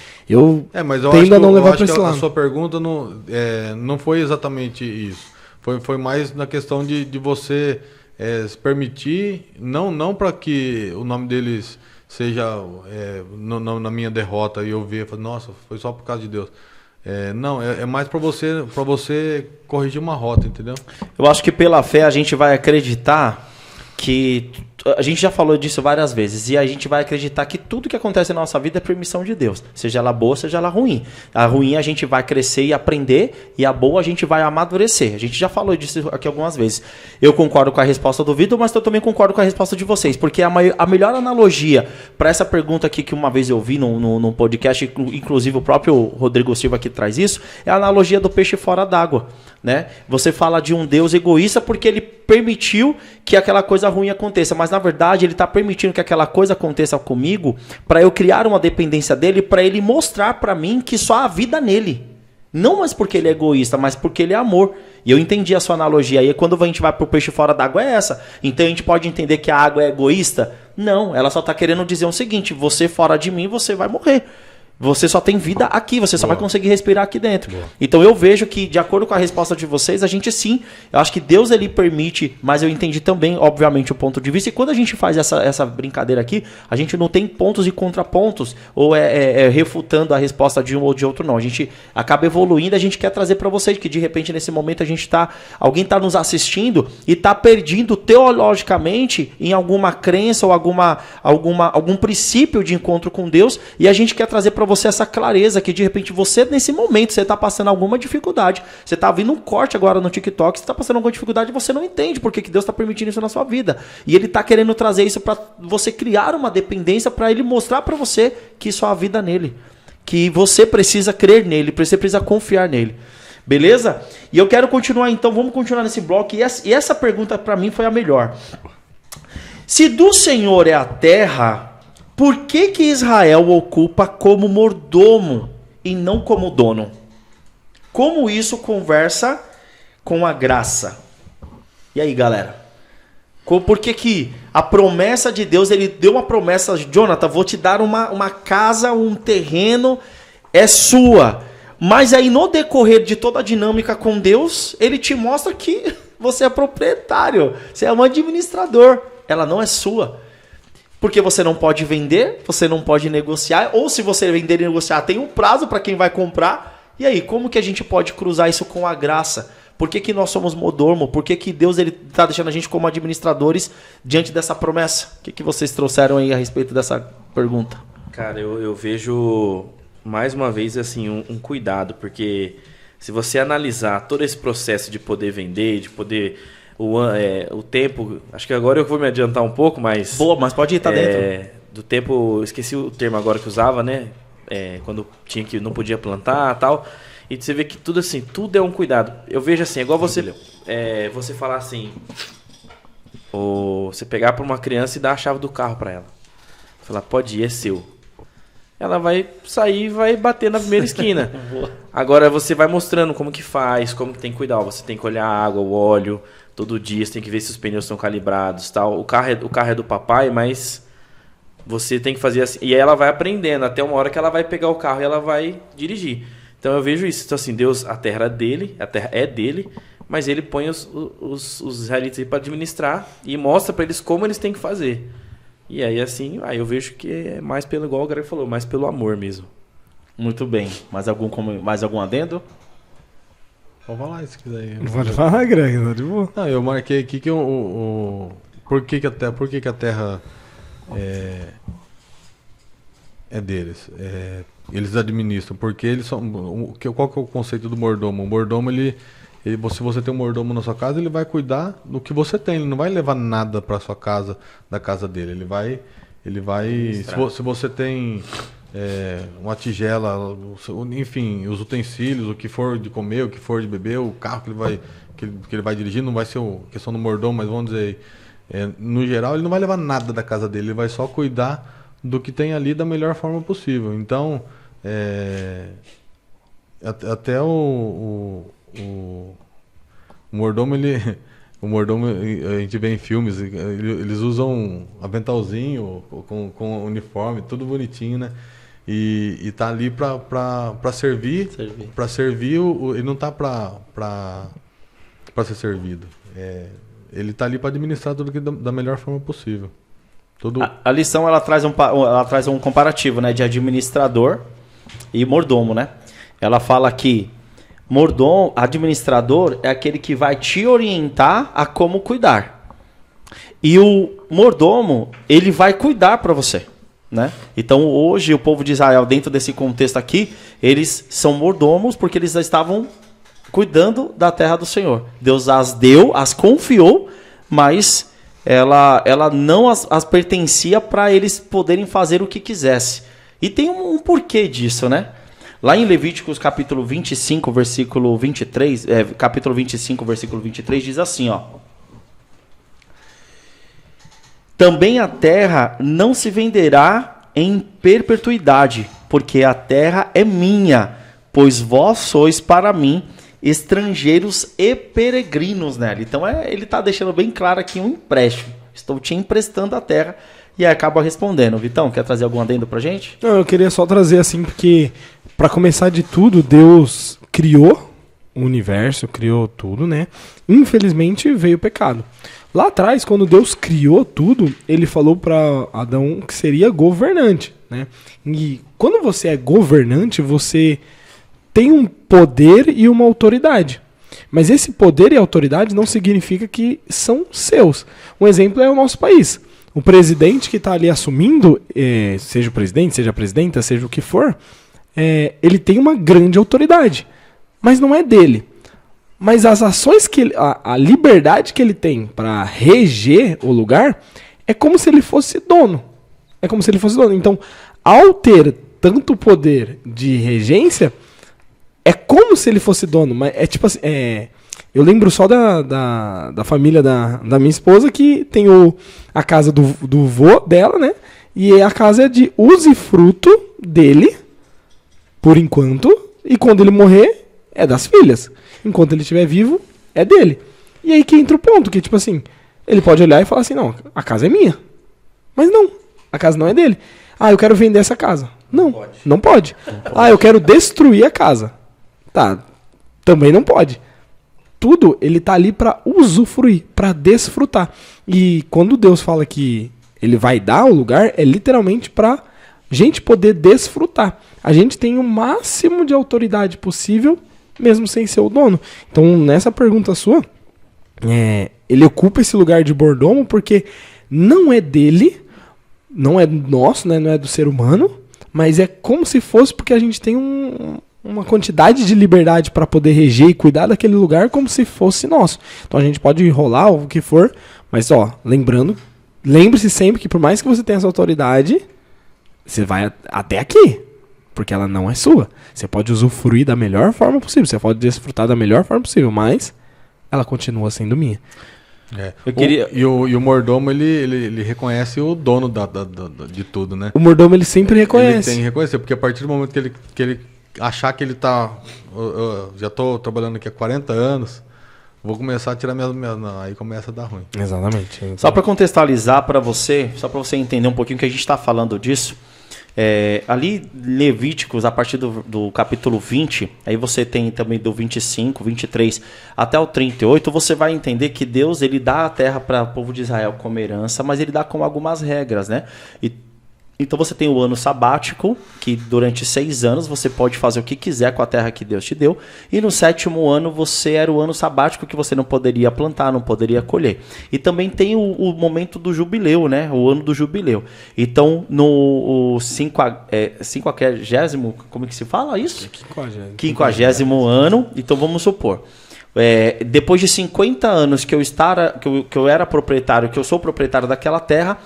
Mas eu tendo acho a não levar para esse lado. A sua pergunta não foi exatamente isso. Foi mais na questão de você se permitir, não para que o nome deles seja na minha derrota e eu ver, nossa, foi só por causa de Deus. Não, é mais para você corrigir uma rota, entendeu? Eu acho que pela fé a gente vai acreditar que... A gente já falou disso várias vezes e a gente vai acreditar que tudo que acontece na nossa vida é permissão de Deus, seja ela boa, seja ela ruim. A ruim a gente vai crescer e aprender e a boa a gente vai amadurecer. A gente já falou disso aqui algumas vezes. Eu concordo com a resposta do Vitor, mas eu também concordo com a resposta de vocês, porque a melhor analogia para essa pergunta aqui que uma vez eu vi num podcast, inclusive o próprio Rodrigo Silva que traz isso, é a analogia do peixe fora d'água, né? Você fala de um Deus egoísta porque ele permitiu que aquela coisa ruim aconteça, mas na verdade ele está permitindo que aquela coisa aconteça comigo para eu criar uma dependência dele, para ele mostrar para mim que só há vida nele. Não mais porque ele é egoísta, mas porque ele é amor. E eu entendi a sua analogia aí. Quando a gente vai pro peixe fora d'água é essa. Então a gente pode entender que a água é egoísta? Não, ela só está querendo dizer o seguinte: você fora de mim, você vai morrer. Você só tem vida aqui, você só vai conseguir respirar aqui dentro. Então eu vejo que, de acordo com a resposta de vocês, a gente sim, eu acho que Deus ele permite, mas eu entendi também, obviamente, o ponto de vista. E quando a gente faz essa brincadeira aqui, a gente não tem pontos e contrapontos, ou refutando a resposta de um ou de outro, não. A gente acaba evoluindo, a gente quer trazer para vocês que, de repente, nesse momento, alguém está nos assistindo e está perdido teologicamente em alguma crença ou algum princípio de encontro com Deus, e a gente quer trazer para você essa clareza que de repente você nesse momento você está passando alguma dificuldade, você está vindo um corte agora no TikTok, você está passando alguma dificuldade e você não entende porque que Deus está permitindo isso na sua vida, e Ele está querendo trazer isso para você criar uma dependência, para Ele mostrar para você que só há vida nele, que você precisa crer nele, você precisa confiar nele. Beleza? E eu quero continuar então, vamos continuar nesse bloco, e essa pergunta para mim foi a melhor. Se do Senhor é a terra, por que que Israel ocupa como mordomo e não como dono? Como isso conversa com a graça? E aí, galera? Por que que a promessa de Deus, ele deu uma promessa, Jonathan, vou te dar uma casa, um terreno, é sua. Mas aí no decorrer de toda a dinâmica com Deus, ele te mostra que você é proprietário, você é um administrador, ela não é sua. Porque você não pode vender, você não pode negociar, ou se você vender e negociar, tem um prazo para quem vai comprar. E aí, como que a gente pode cruzar isso com a graça? Por que que nós somos mordomo? Por que que Deus está deixando a gente como administradores diante dessa promessa? O que vocês trouxeram aí a respeito dessa pergunta? Cara, eu vejo mais uma vez assim um cuidado, porque se você analisar todo esse processo de poder vender, de poder o tempo, acho que agora eu vou me adiantar um pouco, mas boa, mas pode ir, tá dentro. Do tempo, esqueci o termo agora que usava, né? Quando não podia plantar, tal. E você vê que tudo assim, tudo é um cuidado. Eu vejo assim, é igual você falar assim, ou você pegar para uma criança e dar a chave do carro para ela. Falar, pode ir, é seu. Ela vai sair e vai bater na primeira esquina. Agora você vai mostrando como que faz, como que tem que cuidar. Você tem que olhar a água, o óleo, todo dia. Você tem que ver se os pneus estão calibrados, tal. O carro é do papai, mas você tem que fazer assim. E aí ela vai aprendendo até uma hora que ela vai pegar o carro e ela vai dirigir. Então eu vejo isso. Então assim, Deus, a terra é dele, mas ele põe os israelitas aí para administrar e mostra para eles como eles têm que fazer. E aí assim, eu vejo que é mais pelo, igual o Greg falou, mais pelo amor mesmo. Muito bem. Mais algum adendo? Pode falar isso quiser aí. Pode falar, Greg, tá de boa. Não, eu marquei aqui que por que que a terra é deles? Eles administram, porque eles são. Qual que é o conceito do mordomo? O mordomo, se você tem um mordomo na sua casa, ele vai cuidar do que você tem. Ele não vai levar nada para sua casa, da casa dele. Ele vai. Se você tem uma tigela, enfim, os utensílios, o que for de comer, o que for de beber, o carro que ele vai dirigir, não vai ser questão do mordomo, mas vamos dizer, no geral, ele não vai levar nada da casa dele. Ele vai só cuidar do que tem ali da melhor forma possível. Então, até o mordomo, a gente vê em filmes, eles usam um aventalzinho com uniforme, tudo bonitinho, né? E tá ali pra servir. Pra servir, ele não tá pra ser servido. Ele tá ali pra administrar tudo da melhor forma possível. A lição ela traz um comparativo, né, de administrador e mordomo, né? Ela fala que administrador é aquele que vai te orientar a como cuidar. E o mordomo, ele vai cuidar para você, né? Então hoje o povo de Israel, dentro desse contexto aqui, eles são mordomos porque eles estavam cuidando da terra do Senhor. Deus as confiou, mas ela não as pertencia para eles poderem fazer o que quisesse. E tem um porquê disso, né? Lá em Levíticos capítulo 25, versículo 23, capítulo 25, versículo 23, diz assim, ó. Também a terra não se venderá em perpetuidade, porque a terra é minha, pois vós sois para mim estrangeiros e peregrinos nela. Então ele está deixando bem claro aqui um empréstimo. Estou te emprestando a terra. E aí acaba respondendo. Vitão, quer trazer algum adendo pra gente? Não, eu queria só trazer assim, porque para começar de tudo, Deus criou o universo, criou tudo, né? Infelizmente veio o pecado. Lá atrás, quando Deus criou tudo, ele falou para Adão que seria governante, né? E quando você é governante, você tem um poder e uma autoridade. Mas esse poder e autoridade não significa que são seus. Um exemplo é o nosso país. O presidente que está ali assumindo, seja o presidente, seja a presidenta, seja o que for, ele tem uma grande autoridade, mas não é dele. Mas as ações que a liberdade que ele tem para reger o lugar é como se ele fosse dono. É como se ele fosse dono. Então, ao ter tanto poder de regência, é como se ele fosse dono. Mas é tipo assim, Eu lembro só da família da minha esposa, que tem a casa do vô dela, né? E a casa é de usufruto dele, por enquanto. E quando ele morrer, é das filhas. Enquanto ele estiver vivo, é dele. E aí que entra o ponto, que tipo assim, ele pode olhar e falar assim, não, a casa é minha. Mas não, a casa não é dele. Ah, eu quero vender essa casa. Não pode. Não pode. Ah, eu quero destruir a casa. Tá, também não pode. Tudo, ele tá ali para usufruir, para desfrutar. E quando Deus fala que ele vai dar o lugar, é literalmente para gente poder desfrutar. A gente tem o máximo de autoridade possível, mesmo sem ser o dono. Então, nessa pergunta sua, ele ocupa esse lugar de mordomo porque não é dele, não é nosso, né, não é do ser humano, mas é como se fosse, porque a gente tem uma quantidade de liberdade para poder reger e cuidar daquele lugar como se fosse nosso. Então a gente pode enrolar o que for, mas lembre-se sempre que por mais que você tenha essa autoridade, você vai até aqui, porque ela não é sua. Você pode usufruir da melhor forma possível, você pode desfrutar da melhor forma possível, mas ela continua sendo minha. Eu queria... E o mordomo, ele reconhece o dono de tudo, né? O mordomo, ele sempre reconhece. Ele tem que reconhecer, porque a partir do momento que ele achar que ele tá... Eu já tô trabalhando aqui há 40 anos, vou começar a tirar não, aí começa a dar ruim. Exatamente. Só para contextualizar para você, só para você entender um pouquinho que a gente está falando disso, ali Levíticos, a partir do capítulo 20, aí você tem também do 25, 23 até o 38, você vai entender que Deus, ele dá a terra para o povo de Israel como herança, mas ele dá com algumas regras, né? Então você tem o ano sabático, que durante 6 anos você pode fazer o que quiser com a terra que Deus te deu. E no 7º ano era o ano sabático que você não poderia plantar, não poderia colher. E também tem o momento do jubileu, né? O ano do jubileu. Então no 50º, como é que se fala isso? 50º ano. Então vamos supor. Depois de 50 anos que eu era proprietário, que eu sou proprietário daquela terra,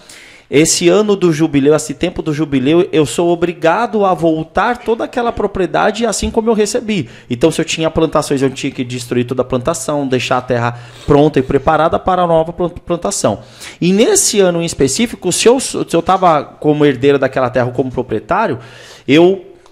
esse ano do jubileu, esse tempo do jubileu, eu sou obrigado a voltar toda aquela propriedade assim como eu recebi. Então, se eu tinha plantações, eu tinha que destruir toda a plantação, deixar a terra pronta e preparada para a nova plantação. E nesse ano em específico, se eu estava como herdeiro daquela terra ou como proprietário,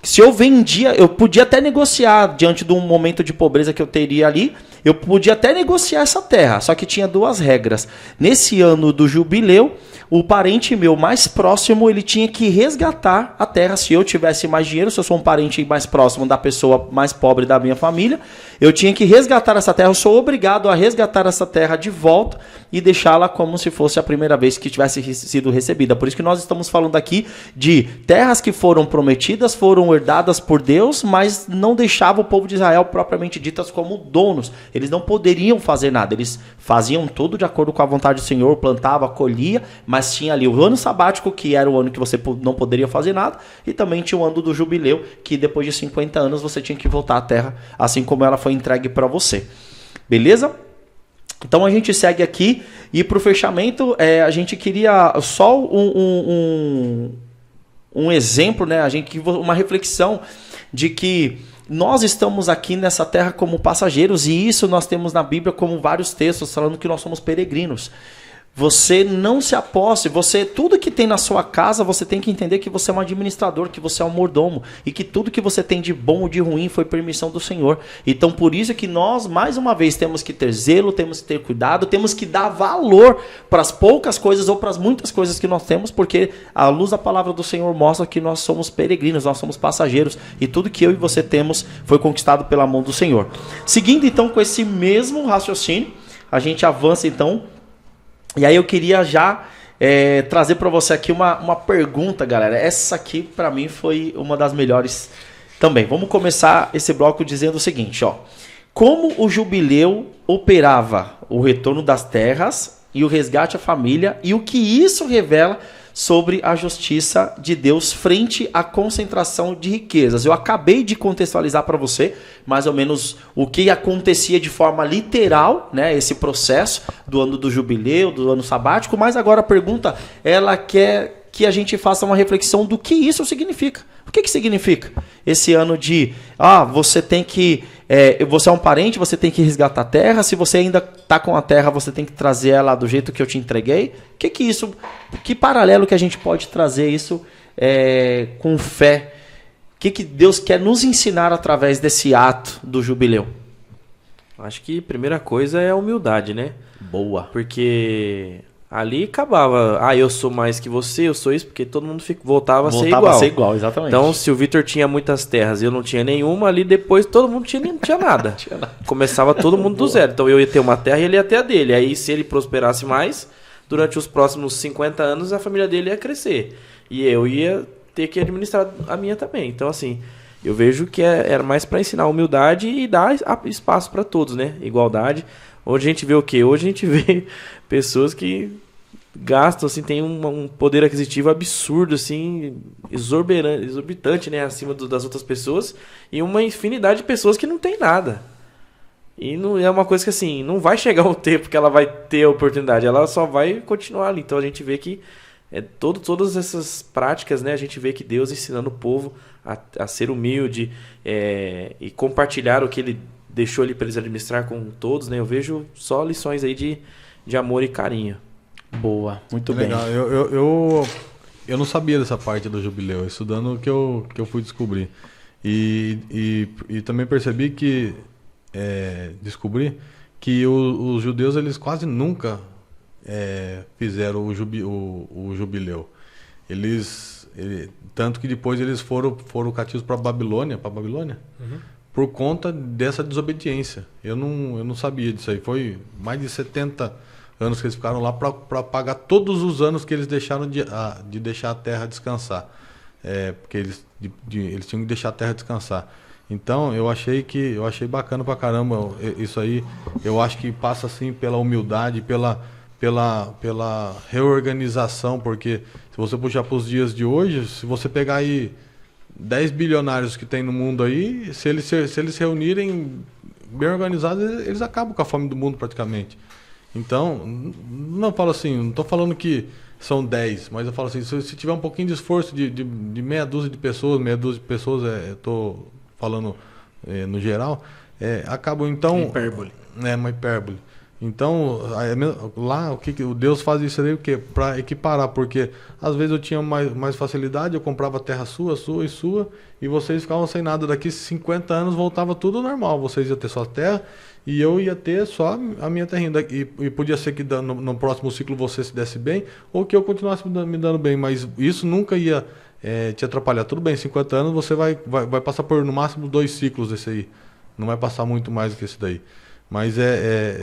se eu vendia, eu podia até negociar diante de um momento de pobreza que eu teria ali, eu podia até negociar essa terra, só que tinha 2 regras. Nesse ano do jubileu, o parente meu mais próximo, ele tinha que resgatar a terra. Se eu tivesse mais dinheiro, se eu sou um parente mais próximo da pessoa mais pobre da minha família, eu tinha que resgatar essa terra. Eu sou obrigado a resgatar essa terra de volta e deixá-la como se fosse a primeira vez que tivesse sido recebida. Por isso que nós estamos falando aqui de terras que foram prometidas, foram herdadas por Deus, mas não deixavam o povo de Israel propriamente ditas como donos. Eles não poderiam fazer nada. Eles faziam tudo de acordo com a vontade do Senhor, plantava, colhia, mas tinha ali o ano sabático, que era o ano que você não poderia fazer nada, e também tinha o ano do jubileu, que depois de 50 anos você tinha que voltar à terra, assim como ela foi entregue para você. Beleza? Então a gente segue aqui, e para o fechamento, a gente queria só um exemplo, né? Uma reflexão de que nós estamos aqui nessa terra como passageiros, e isso nós temos na Bíblia como vários textos falando que nós somos peregrinos. Você não se aposse, tudo que tem na sua casa, você tem que entender que você é um administrador, que você é um mordomo, e que tudo que você tem de bom ou de ruim foi permissão do Senhor. Então por isso que nós, mais uma vez, temos que ter zelo, temos que ter cuidado, temos que dar valor para as poucas coisas ou para as muitas coisas que nós temos, porque a luz da palavra do Senhor mostra que nós somos peregrinos, nós somos passageiros, e tudo que eu e você temos foi conquistado pela mão do Senhor. Seguindo então com esse mesmo raciocínio, a gente avança então. E aí eu queria já trazer para você aqui uma pergunta, galera. Essa aqui para mim foi uma das melhores também. Vamos começar esse bloco dizendo o seguinte, ó. Como o jubileu operava o retorno das terras e o resgate à família, e o que isso revela sobre a justiça de Deus frente à concentração de riquezas. Eu acabei de contextualizar para você mais ou menos o que acontecia de forma literal, né, esse processo do ano do jubileu, do ano sabático, mas agora a pergunta ela quer que a gente faça uma reflexão do que isso significa. O que significa esse ano de, você tem que, você é um parente, você tem que resgatar a terra, se você ainda está com a terra, você tem que trazer ela do jeito que eu te entreguei. Que paralelo que a gente pode trazer isso com fé? O que Deus quer nos ensinar através desse ato do jubileu? Acho que a primeira coisa é a humildade, né? Boa. Porque ali acabava, eu sou mais que você, eu sou isso, porque todo mundo voltava a ser Voltava a ser igual, exatamente. Então, se o Vitor tinha muitas terras e eu não tinha nenhuma, ali depois todo mundo não tinha nada. Começava todo mundo do zero. Então, eu ia ter uma terra e ele ia ter a dele. Aí, se ele prosperasse mais, durante os próximos 50 anos, a família dele ia crescer. E eu ia ter que administrar a minha também. Então, assim, eu vejo que era mais para ensinar humildade e dar espaço para todos, né? Igualdade. Hoje a gente vê o quê? Hoje a gente vê pessoas que gastam, assim, tem um poder aquisitivo absurdo, assim, exorbitante, né? Acima das outras pessoas. E uma infinidade de pessoas que não tem nada. E não, é uma coisa que, assim, não vai chegar o tempo que ela vai ter a oportunidade. Ela só vai continuar ali. Então a gente vê que todas essas práticas, né? A gente vê que Deus ensinando o povo a ser humilde e compartilhar o que ele deixou ali para eles administrar com todos, né? Eu vejo só lições aí de amor e carinho. Boa, muito bem. Legal. Eu não sabia dessa parte do jubileu, estudando que eu fui descobrir. E também percebi que descobri que os judeus eles quase nunca fizeram o jubileu. Tanto que depois eles foram cativos para Babilônia. Uhum. Por conta dessa desobediência. Eu não sabia disso aí. Foi mais de 70 anos que eles ficaram lá para pagar todos os anos que eles deixaram de deixar a terra descansar. Porque eles tinham que deixar a terra descansar. Então, eu achei bacana pra caramba isso aí. Eu acho que passa assim pela humildade, pela reorganização, porque se você puxar para os dias de hoje, se você pegar aí 10 bilionários que tem no mundo aí, se eles se reunirem bem organizados, eles acabam com a fome do mundo praticamente. Então, não falo assim, não estou falando que são 10, mas eu falo assim, se tiver um pouquinho de esforço de meia dúzia de pessoas, estou falando no geral, acabam então... Hipérbole. Uma hipérbole. Então, lá, o Deus faz isso aí para equiparar, porque às vezes eu tinha mais facilidade, eu comprava terra sua, e vocês ficavam sem nada. Daqui 50 anos voltava tudo normal, vocês iam ter sua terra e eu ia ter só a minha terrinha. E podia ser que no próximo ciclo você se desse bem, ou que eu continuasse me dando bem, mas isso nunca ia te atrapalhar. Tudo bem, 50 anos você vai passar por no máximo 2 ciclos desse aí, não vai passar muito mais do que esse daí. Mas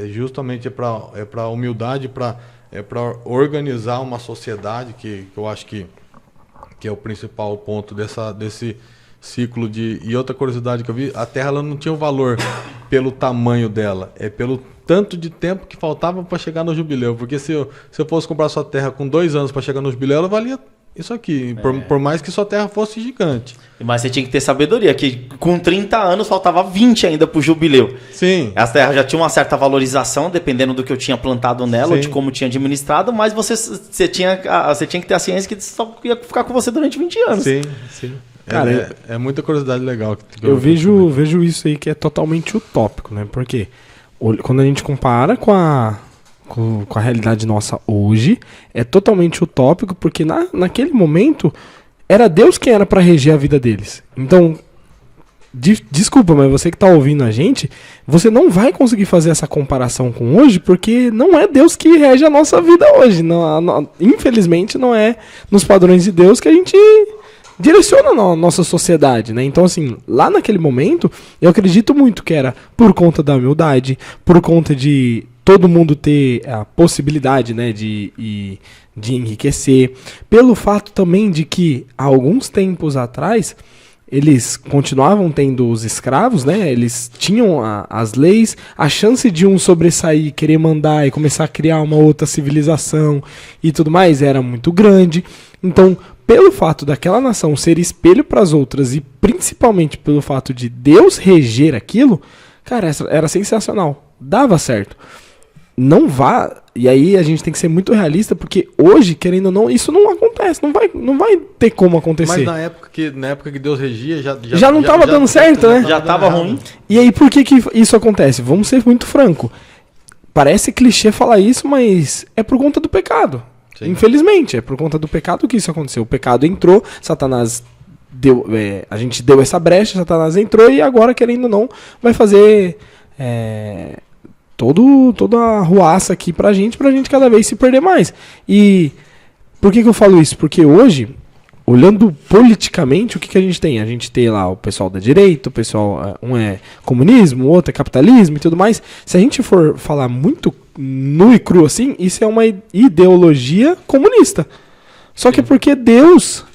justamente para humildade, para organizar uma sociedade, que eu acho que é o principal ponto desse ciclo de... E outra curiosidade que eu vi, a terra ela não tinha o valor pelo tamanho dela, pelo tanto de tempo que faltava para chegar no jubileu. Porque se eu fosse comprar sua terra com 2 anos para chegar no jubileu, ela valia isso aqui, por mais que sua terra fosse gigante. Mas você tinha que ter sabedoria, que com 30 anos faltava 20 ainda pro jubileu. Sim. As terras já tinham uma certa valorização, dependendo do que eu tinha plantado nela, ou de como tinha administrado, mas você tinha que ter a ciência que só ia ficar com você durante 20 anos. Sim. Cara, é muita curiosidade legal. Eu vejo isso aí que é totalmente utópico, né? Porque quando a gente compara com a realidade nossa hoje, é totalmente utópico, porque naquele momento era Deus quem era para reger a vida deles. Então, desculpa, mas você que tá ouvindo a gente, você não vai conseguir fazer essa comparação com hoje, porque não é Deus que rege a nossa vida hoje. Infelizmente, não é nos padrões de Deus que a gente direciona a nossa sociedade, né? Então, assim, lá naquele momento, eu acredito muito que era por conta da humildade, por conta de todo mundo ter a possibilidade, né, de enriquecer, pelo fato também de que, há alguns tempos atrás, eles continuavam tendo os escravos, né? Eles tinham as leis, a chance de um sobressair, querer mandar e começar a criar uma outra civilização e tudo mais era muito grande. Então, pelo fato daquela nação ser espelho para as outras e principalmente pelo fato de Deus reger aquilo, cara, era sensacional, dava certo. Não vá E aí a gente tem que ser muito realista, porque hoje, querendo ou não, isso não acontece, não vai ter como acontecer. Mas na época que Deus regia, já não estava dando certo, né? Já estava ruim. E aí por que isso acontece? Vamos ser muito franco. Parece clichê falar isso, mas é por conta do pecado. Sim. Infelizmente, é por conta do pecado que isso aconteceu. O pecado entrou, Satanás a gente deu essa brecha, Satanás entrou e agora, querendo ou não, vai fazer toda a ruaça aqui pra gente cada vez se perder mais. E por que eu falo isso? Porque hoje, olhando politicamente, o que a gente tem? A gente tem lá o pessoal da direita, o pessoal, um é comunismo, o outro é capitalismo e tudo mais. Se a gente for falar muito nu e cru assim, isso é uma ideologia comunista. Só que é porque Deus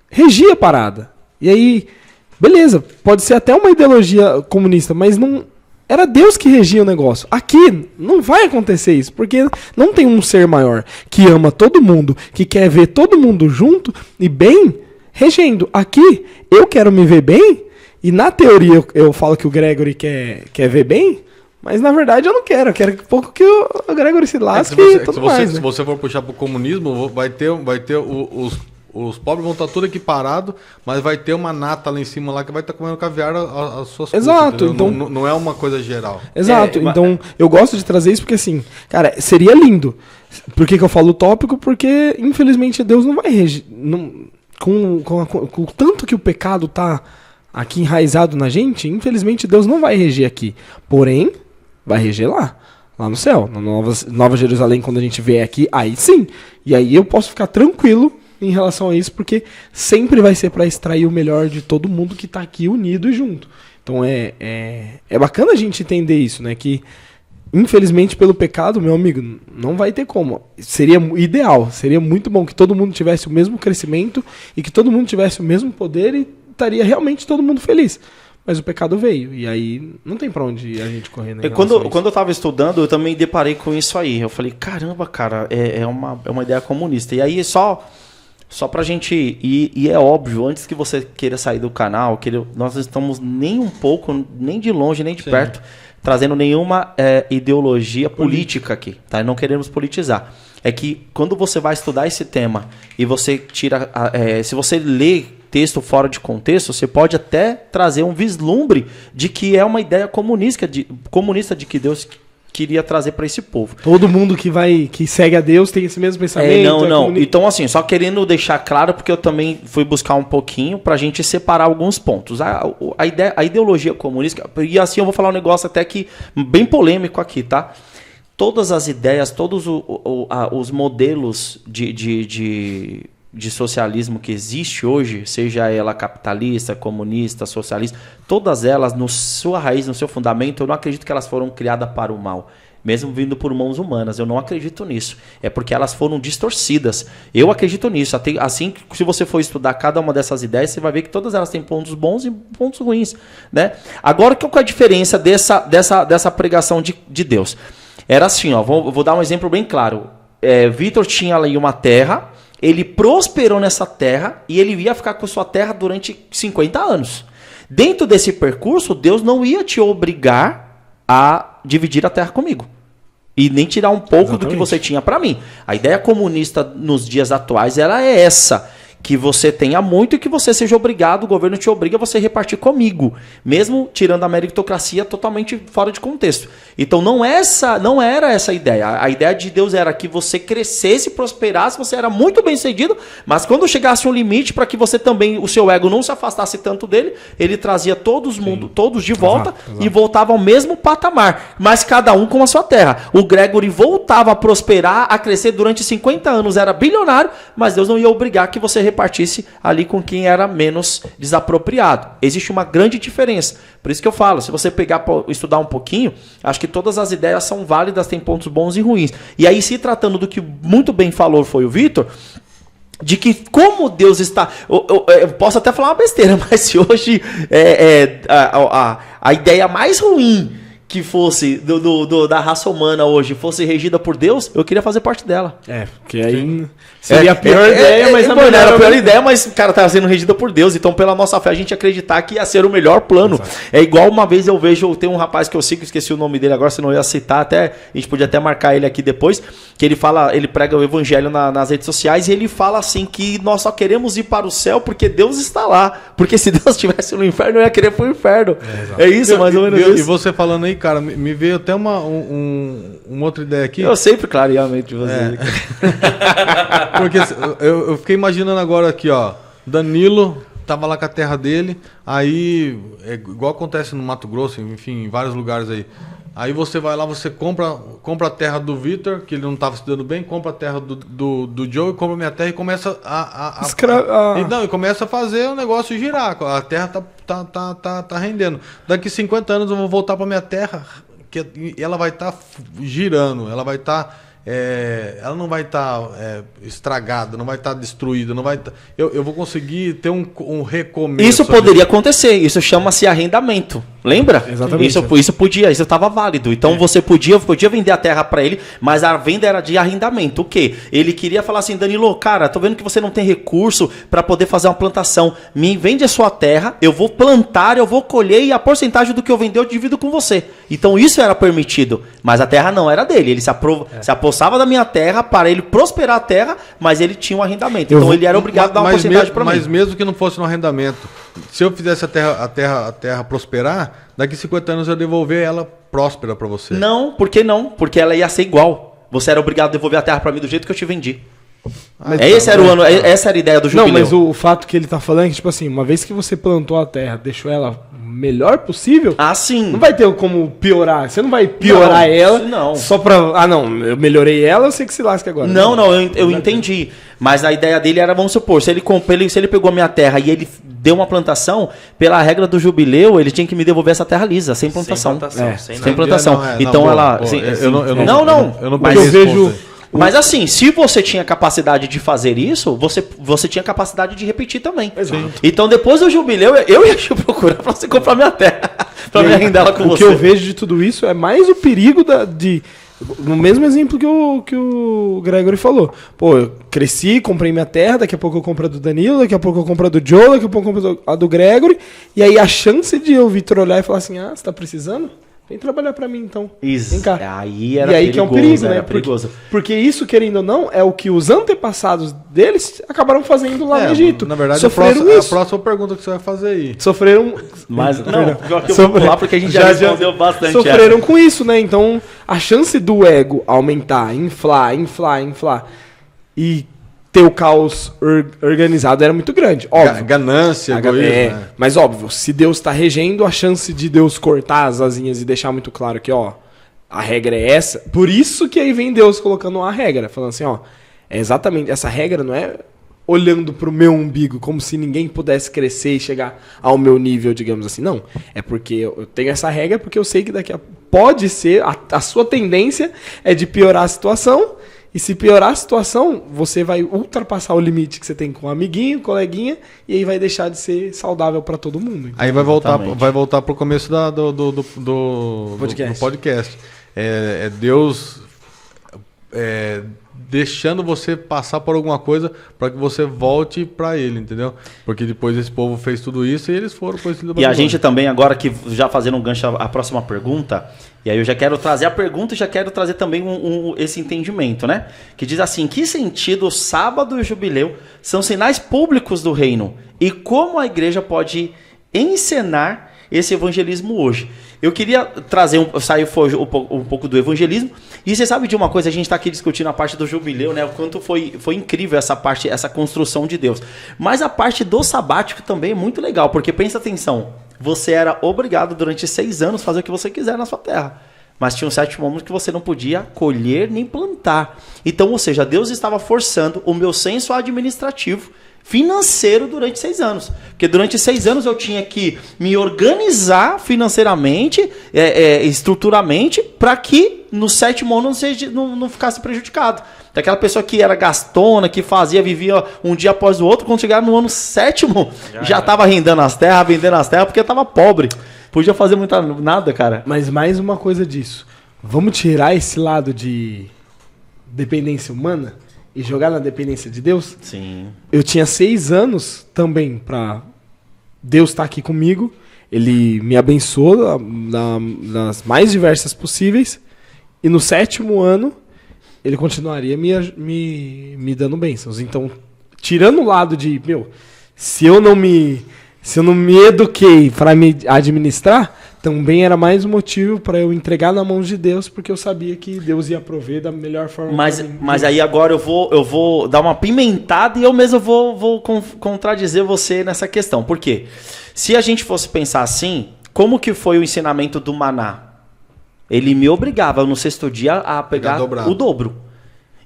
regia a parada. E aí, beleza, pode ser até uma ideologia comunista, mas não era Deus que regia o negócio. Aqui não vai acontecer isso, porque não tem um ser maior que ama todo mundo, que quer ver todo mundo junto e bem, regendo. Aqui, eu quero me ver bem, e na teoria eu falo que o Gregory quer ver bem, mas na verdade eu não quero. Eu quero pouco que o Gregory se lasque e tudo mais. Se você for puxar pro comunismo, vai ter os pobres vão estar tudo equiparados, mas vai ter uma nata lá em cima lá que vai estar comendo caviar as suas Exato, custas, então não é uma coisa geral. Exato, então eu gosto de trazer isso porque assim, cara, seria lindo. Por que eu falo utópico? Porque infelizmente Deus não vai regir, com o tanto que o pecado tá aqui enraizado na gente, infelizmente Deus não vai reger aqui. Porém, vai reger lá no céu, na Nova Jerusalém, quando a gente vier aqui, aí sim. E aí eu posso ficar tranquilo em relação a isso, porque sempre vai ser para extrair o melhor de todo mundo que tá aqui unido e junto. Então é bacana a gente entender isso, né? Que infelizmente pelo pecado, meu amigo, não vai ter como. Seria ideal, seria muito bom que todo mundo tivesse o mesmo crescimento e que todo mundo tivesse o mesmo poder e estaria realmente todo mundo feliz. Mas o pecado veio, e aí não tem pra onde a gente correr. Né, quando eu tava estudando, eu também deparei com isso aí. Eu falei, caramba, cara, é uma ideia comunista. E aí só pra gente ir, e é óbvio, antes que você queira sair do canal, nós não estamos nem um pouco, nem de longe, nem de perto, trazendo nenhuma ideologia política aqui, tá? Não queremos politizar. É que quando você vai estudar esse tema e você tira, se você lê texto fora de contexto, você pode até trazer um vislumbre de que é uma ideia comunista de que Deus queria trazer para esse povo. Todo mundo que segue a Deus tem esse mesmo pensamento? Não. Então, assim, só querendo deixar claro, porque eu também fui buscar um pouquinho pra gente separar alguns pontos. A ideologia comunista, e assim eu vou falar um negócio até que bem polêmico aqui, tá? Todas as ideias, todos os modelos de socialismo que existe hoje, seja ela capitalista, comunista, socialista, todas elas, no sua raiz, no seu fundamento, eu não acredito que elas foram criadas para o mal. Mesmo vindo por mãos humanas, eu não acredito nisso. É porque elas foram distorcidas. Eu acredito nisso. Assim, se você for estudar cada uma dessas ideias, você vai ver que todas elas têm pontos bons e pontos ruins, né? Agora, qual é a diferença dessa pregação de Deus? Era assim, ó, vou dar um exemplo bem claro. Vitor tinha ali uma terra, ele prosperou nessa terra e ele ia ficar com sua terra durante 50 anos. Dentro desse percurso, Deus não ia te obrigar a dividir a terra comigo. E nem tirar um pouco do que você tinha para mim. A ideia comunista nos dias atuais ela é essa. Que você tenha muito e que você seja obrigado, o governo te obriga a você repartir comigo. Mesmo tirando a meritocracia totalmente fora de contexto. Então não era essa a ideia. A ideia de Deus era que você crescesse, prosperasse, você era muito bem sucedido, mas quando chegasse um limite para que você também, o seu ego não se afastasse tanto dele, ele trazia todos de volta. Exato. E voltava ao mesmo patamar. Mas cada um com a sua terra. O Gregory voltava a prosperar, a crescer durante 50 anos, era bilionário, mas Deus não ia obrigar que você repartisse ali com quem era menos desapropriado. Existe uma grande diferença. Por isso que eu falo, se você pegar para estudar um pouquinho, acho que todas as ideias são válidas, tem pontos bons e ruins. E aí, se tratando do que muito bem falou foi o Vitor, de que como Deus está... Eu posso até falar uma besteira, mas se hoje a ideia mais ruim que fosse da raça humana hoje, fosse regida por Deus, eu queria fazer parte dela. Porque aí seria a pior ideia, mas não era a pior ideia, mas o cara tá sendo regida por Deus. Então, pela nossa fé, a gente acreditar que ia ser o melhor plano. Exato. É igual uma vez eu vejo, tem um rapaz que eu sigo, esqueci o nome dele agora, senão eu ia citar até, a gente podia até marcar ele aqui depois, que ele fala, ele prega o evangelho nas redes sociais e ele fala assim que nós só queremos ir para o céu porque Deus está lá. Porque se Deus estivesse no inferno, eu ia querer ir pro inferno. É isso, mais ou menos isso. E você falando aí, cara, me veio até uma outra ideia aqui. Eu sempre clareamente de você. Porque eu fiquei imaginando agora aqui, ó. Danilo tava lá com a terra dele, aí, igual acontece no Mato Grosso, enfim, em vários lugares aí. Aí você vai lá, você compra a terra do Vitor, que ele não estava se dando bem, compra a terra do Joe, compra a minha terra e começa e começa a fazer o negócio girar. A terra tá rendendo. Daqui 50 anos eu vou voltar para minha terra, que ela vai estar girando, ela vai estar... ela não vai estar estragada, não vai estar destruída, não vai eu vou conseguir ter um recomeço. Isso poderia acontecer, isso chama-se arrendamento. Lembra? Exatamente. Isso estava válido. Então você podia vender a terra para ele, mas a venda era de arrendamento. O quê? Ele queria falar assim, Danilo, cara, tô vendo que você não tem recurso para poder fazer uma plantação. Me vende a sua terra, eu vou plantar, eu vou colher e a porcentagem do que eu vender eu divido com você. Então isso era permitido, mas a terra não era dele. Ele se apossava da minha terra para ele prosperar a terra, mas ele tinha um arrendamento. Então ele era obrigado a dar uma porcentagem para mim. Mas mesmo que não fosse no arrendamento, se eu fizesse a terra prosperar, daqui 50 anos eu devolver ela próspera para você. Não, por que não? Porque ela ia ser igual. Você era obrigado a devolver a terra para mim do jeito que eu te vendi. Essa era a ideia do jubileu. Não, mas o fato que ele tá falando é que, tipo assim, uma vez que você plantou a terra, deixou ela melhor possível, sim. Não vai ter como piorar. Você não vai piorar ela não. Só pra... eu melhorei ela, eu sei que se lasca agora. Eu entendi. Mas a ideia dele era, vamos supor, se ele pegou a minha terra e ele deu uma plantação, pela regra do jubileu, ele tinha que me devolver essa terra lisa, sem plantação. Sem plantação. Então ela... Eu vejo... Mas assim, se você tinha capacidade de fazer isso, você tinha capacidade de repetir também. Exato. Então depois do jubileu, eu ia te procurar pra você comprar minha terra. Pra me arrendar ela com você. O que eu vejo de tudo isso é mais o perigo no mesmo exemplo que o Gregory falou. Pô, eu cresci, comprei minha terra, daqui a pouco eu compro a do Danilo, daqui a pouco eu compro a do Joe, daqui a pouco eu compro a do Gregory. E aí a chance de o Vitor olhar e falar assim, você tá precisando? Vem trabalhar pra mim, então. Isso. Vem cá. Aí era perigoso, que é um perigo, né? Perigoso. Porque isso, querendo ou não, é o que os antepassados deles acabaram fazendo lá no Egito. Na verdade, a próxima pergunta que você vai fazer aí. Sofreram... Mas, não, pior que eu vou pular porque a gente já respondeu bastante. Sofreram com isso, né? Então, a chance do ego aumentar, inflar, e ter o caos organizado era muito grande. Óbvio. Ganância, egoísmo, né? Mas óbvio, se Deus está regendo, a chance de Deus cortar as asinhas e deixar muito claro que, a regra é essa. Por isso que aí vem Deus colocando uma regra, falando assim, é exatamente, essa regra não é olhando pro meu umbigo, como se ninguém pudesse crescer e chegar ao meu nível, digamos assim. Não, é porque eu tenho essa regra porque eu sei que daqui a pode ser, a sua tendência é de piorar a situação. E se piorar a situação, você vai ultrapassar o limite que você tem com um amiguinho, coleguinha, e aí vai deixar de ser saudável para todo mundo. Então, aí vai voltar pro começo do podcast. É Deus deixando você passar por alguma coisa para que você volte para ele, entendeu? Porque depois esse povo fez tudo isso e eles foram para esse. E a gente também, agora que já fazendo um gancho a próxima pergunta, e aí eu já quero trazer a pergunta e já quero trazer também esse entendimento, né? Que diz assim, que sentido o sábado e o jubileu são sinais públicos do reino? E como a igreja pode encenar esse evangelismo hoje? Eu queria trazer um pouco do evangelismo. E você sabe de uma coisa, a gente está aqui discutindo a parte do jubileu, né? O quanto foi incrível essa parte, essa construção de Deus. Mas a parte do sabático também é muito legal, porque presta atenção, você era obrigado durante 6 anos a fazer o que você quiser na sua terra. Mas tinha um 7º momento que você não podia colher nem plantar. Então, ou seja, Deus estava forçando o meu senso administrativo, financeiro durante 6 anos. Porque durante 6 anos eu tinha que me organizar financeiramente, estruturalmente, para que no 7º ano não ficasse prejudicado. Daquela pessoa que era gastona, que vivia um dia após o outro, quando chegava no ano 7º, já estava rendendo as terras, vendendo as terras, porque estava pobre. Podia fazer nada, cara. Mas mais uma coisa disso. Vamos tirar esse lado de dependência humana e jogar na dependência de Deus? Sim. Eu tinha 6 anos também pra Deus estar aqui comigo. Ele me abençoou nas mais diversas possíveis. E no 7º ano, ele continuaria me dando bênçãos. Então, tirando o lado de, se eu não me eduquei para me administrar, também era mais um motivo para eu entregar na mão de Deus, porque eu sabia que Deus ia prover da melhor forma. Mas aí agora eu vou dar uma pimentada e eu mesmo vou contradizer você nessa questão. Por quê? Se a gente fosse pensar assim, como que foi o ensinamento do maná? Ele me obrigava no 6º dia a pegar o dobro.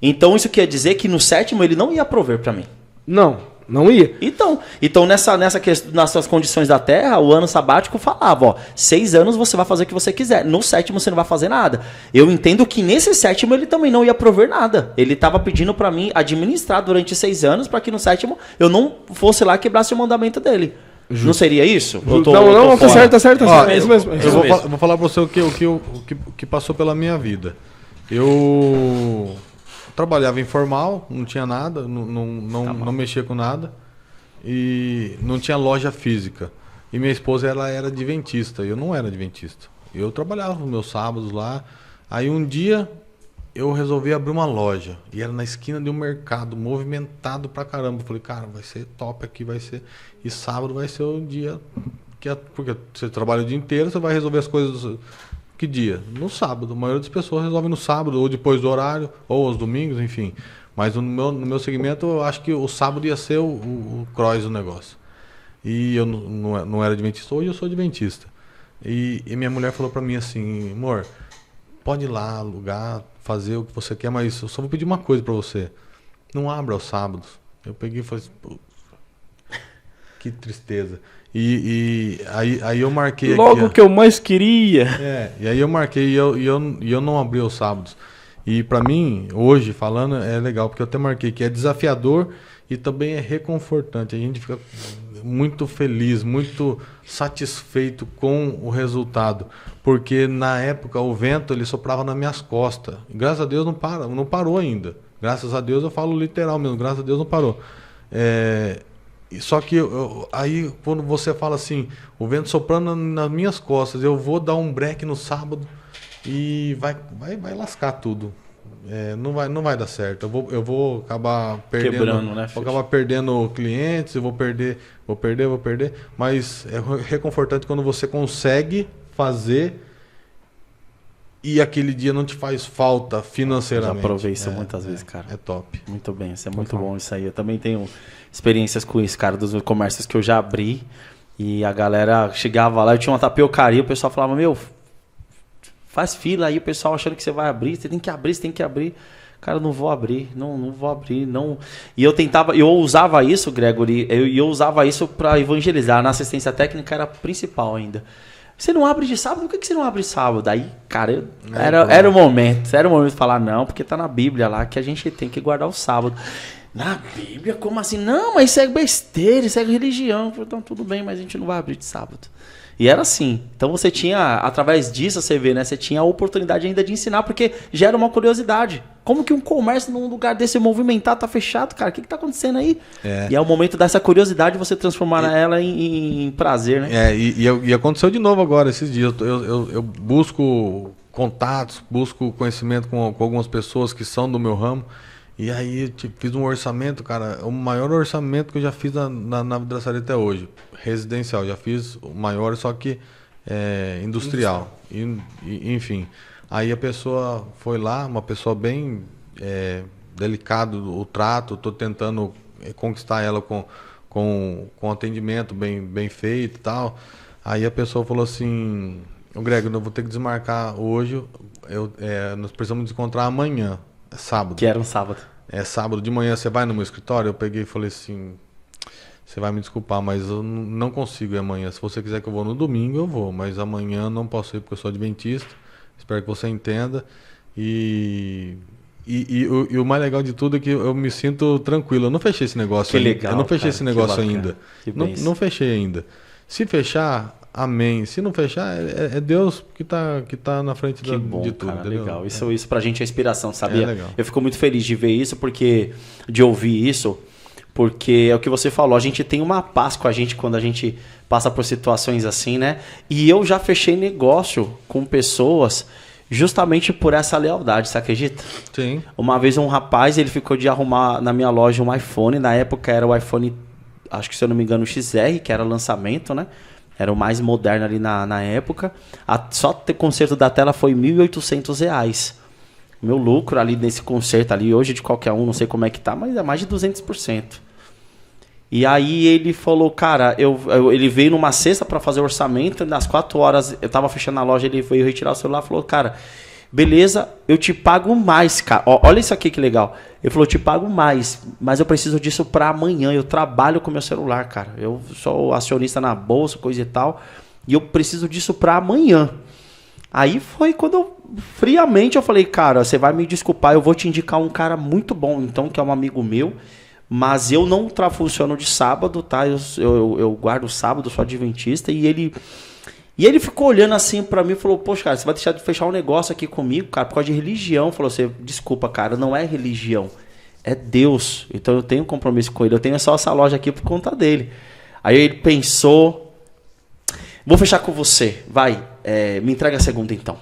Então isso quer dizer que no 7º ele não ia prover para mim. Não ia. Então nessas condições da terra, o ano sabático falava, 6 anos você vai fazer o que você quiser. No 7º você não vai fazer nada. Eu entendo que nesse 7º ele também não ia prover nada. Ele estava pedindo para mim administrar durante 6 anos para que no 7º eu não fosse lá e quebrasse o mandamento dele. Justo. Não seria isso? Tá certo. É isso mesmo. Eu vou falar para você o que passou pela minha vida. Eu trabalhava informal, não tinha nada, não mexia com nada e não tinha loja física. E minha esposa ela era adventista, eu não era adventista. Eu trabalhava nos meus sábados lá. Aí um dia eu resolvi abrir uma loja e era na esquina de um mercado movimentado pra caramba. Eu falei, cara, vai ser top aqui, vai ser. E sábado vai ser o dia porque você trabalha o dia inteiro, você vai resolver as coisas. Que dia? No sábado. A maioria das pessoas resolve no sábado, ou depois do horário, ou aos domingos, enfim. Mas no meu segmento, eu acho que o sábado ia ser o cross do negócio. E eu não era adventista, hoje eu sou adventista. E minha mulher falou pra mim assim, amor, pode ir lá, alugar, fazer o que você quer, mas eu só vou pedir uma coisa pra você. Não abra aos sábados. Eu peguei e falei assim, que tristeza. E aí eu marquei logo aqui, que eu mais queria. E aí eu marquei e eu não abri os sábados. E pra mim, hoje, falando, é legal, porque eu até marquei que é desafiador e também é reconfortante. A gente fica muito feliz, muito satisfeito com o resultado. Porque na época o vento ele soprava nas minhas costas. E, graças a Deus não parou ainda. Graças a Deus eu falo literal mesmo, graças a Deus não parou. Só que aí quando você fala assim, o vento soprando nas minhas costas, eu vou dar um break no sábado e vai lascar tudo. Não vai dar certo. Eu vou acabar perdendo, quebrando, né, vou acabar perdendo clientes, eu vou perder. Mas é reconfortante quando você consegue fazer e aquele dia não te faz falta financeiramente. Já provei isso muitas vezes, cara. É top. Muito bem, isso é muito bom isso aí. Eu também tenho experiências com isso, cara, dos comércios que eu já abri. E a galera chegava lá, eu tinha uma tapiocaria, o pessoal falava, faz fila aí, o pessoal achando que você vai abrir, você tem que abrir. Cara, eu não vou abrir, não vou abrir, não. E eu usava isso, Gregory, eu usava isso para evangelizar. Na assistência técnica era principal ainda. Você não abre de sábado? Por que você não abre sábado? Aí, cara, era o momento de falar não, porque tá na Bíblia lá que a gente tem que guardar o sábado. Na Bíblia? Como assim? Não, mas isso é besteira, isso é religião. Então tudo bem, mas a gente não vai abrir de sábado. E era assim. Então você tinha, através disso, você vê, né? Você tinha a oportunidade ainda de ensinar, porque gera uma curiosidade. Como que um comércio num lugar desse movimentado tá fechado, cara? O que tá acontecendo aí? E é o momento dessa curiosidade você transformar ela em prazer, né? E aconteceu de novo agora, esses dias. Eu busco contatos, busco conhecimento com algumas pessoas que são do meu ramo. E aí fiz um orçamento, cara, o maior orçamento que eu já fiz na vidraçaria até hoje. Residencial, já fiz o maior, só que industrial. Enfim, aí a pessoa foi lá, uma pessoa bem delicado o trato, estou tentando conquistar ela com atendimento bem feito e tal. Aí a pessoa falou assim, Greg, eu vou ter que desmarcar hoje, nós precisamos nos encontrar amanhã. É sábado. Que era um sábado. É sábado de manhã, você vai no meu escritório? Eu peguei e falei assim, você vai me desculpar, mas eu não consigo ir amanhã. Se você quiser que eu vou no domingo, eu vou. Mas amanhã eu não posso ir porque eu sou adventista. Espero que você entenda. E o mais legal de tudo é que eu me sinto tranquilo. Eu não fechei esse negócio ainda. Legal, eu não fechei esse negócio ainda. Não fechei ainda. Se fechar, amém. Se não fechar, é Deus que tá na frente Que bom, de tudo. cara, Entendeu? legal. Isso pra gente é inspiração, sabia? É legal. Eu fico muito feliz de ver isso, de ouvir isso, porque é o que você falou, a gente tem uma paz com a gente quando a gente passa por situações assim, né? E eu já fechei negócio com pessoas justamente por essa lealdade, você acredita? Sim. Uma vez um rapaz, ele ficou de arrumar na minha loja um iPhone, na época era o iPhone, acho que se eu não me engano, o XR, que era lançamento, né? Era o mais moderno ali na época. Só ter conserto da tela foi R$ 1.800. Meu lucro ali nesse conserto ali, hoje de qualquer um, não sei como é que tá, mas é mais de 200%. E aí ele falou, cara, ele veio numa sexta para fazer o orçamento, nas 4 horas eu tava fechando a loja, ele veio retirar o celular e falou, cara, beleza, eu te pago mais, cara. Olha isso aqui que legal. Ele falou, eu te pago mais, mas eu preciso disso para amanhã. Eu trabalho com meu celular, cara. Eu sou acionista na bolsa, coisa e tal, e eu preciso disso para amanhã. Aí foi quando friamente eu falei, cara, você vai me desculpar, eu vou te indicar um cara muito bom, então, que é um amigo meu, mas eu não funciono de sábado, tá? Eu guardo o sábado, sou adventista, e ele ficou olhando assim pra mim e falou, poxa, cara, você vai deixar de fechar um negócio aqui comigo, cara, por causa de religião. Falou assim, desculpa, cara, não é religião, é Deus. Então eu tenho um compromisso com ele, eu tenho só essa loja aqui por conta dele. Aí ele pensou, vou fechar com você, vai, me entrega a segunda então.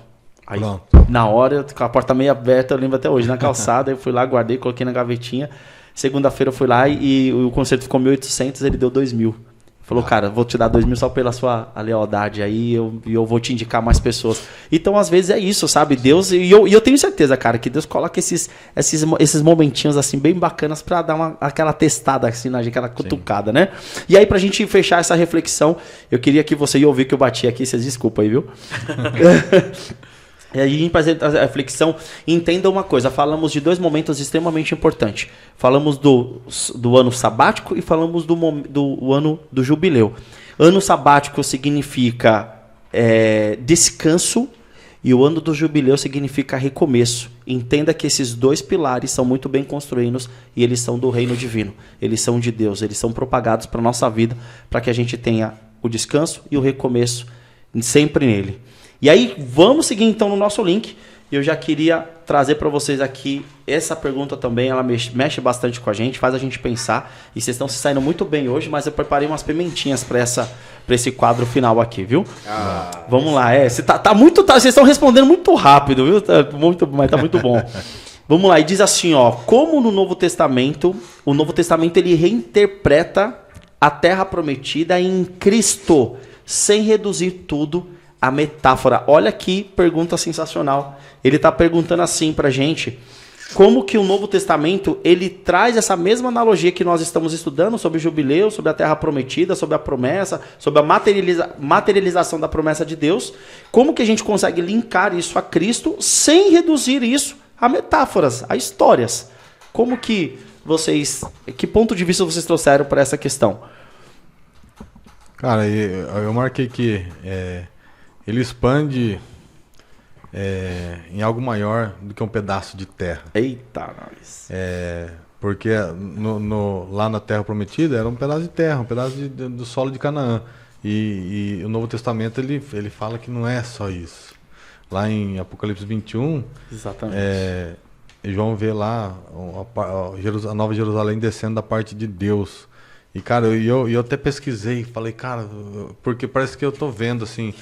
Aí, pronto. na hora, com a porta meio aberta, eu lembro até hoje, na calçada, eu fui lá, guardei, coloquei na gavetinha. Segunda-feira eu fui lá e o concerto ficou 1.800, ele deu 2.000. Falou, cara, vou te dar 2.000 só pela sua lealdade aí, eu vou te indicar mais pessoas. Então, às vezes é isso, sabe? Deus, e eu tenho certeza, cara, que Deus coloca esses momentinhos assim bem bacanas pra dar aquela testada assim na gente, aquela cutucada, né? E aí, pra gente fechar essa reflexão, eu queria que você ia ouvir que eu bati aqui, vocês desculpem aí, viu? E aí, para a reflexão, entenda uma coisa, falamos de 2 momentos extremamente importantes. Falamos do ano sabático e falamos do ano do jubileu. Ano sabático significa descanso e o ano do jubileu significa recomeço. Entenda que esses 2 pilares são muito bem construídos e eles são do reino divino. Eles são de Deus, eles são propagados para a nossa vida, para que a gente tenha o descanso e o recomeço sempre nele. E aí, vamos seguir então no nosso link. Eu já queria trazer para vocês aqui essa pergunta também. Ela mexe bastante com a gente, faz a gente pensar. E vocês estão se saindo muito bem hoje, mas eu preparei umas pimentinhas para esse quadro final aqui, viu? Vamos lá. Vocês estão respondendo muito rápido, viu? Mas tá muito bom. Vamos lá. E diz assim, ó. Como no Novo Testamento, o Novo Testamento ele reinterpreta a terra prometida em Cristo, sem reduzir tudo a metáfora. Olha que pergunta sensacional. Ele está perguntando assim pra gente, como que o Novo Testamento ele traz essa mesma analogia que nós estamos estudando sobre o jubileu, sobre a terra prometida, sobre a promessa, sobre a materialização da promessa de Deus. Como que a gente consegue linkar isso a Cristo sem reduzir isso a metáforas, a histórias? Como que que ponto de vista vocês trouxeram para essa questão? Cara, eu marquei que ele expande em algo maior do que um pedaço de terra. Eita, nós. Porque lá na Terra Prometida era um pedaço de terra, um pedaço do solo de Canaã. E o Novo Testamento ele fala que não é só isso. Lá em Apocalipse 21, exatamente. João vê lá a Nova Jerusalém descendo da parte de Deus. E, cara, eu até pesquisei, falei, cara, porque parece que eu tô vendo, assim,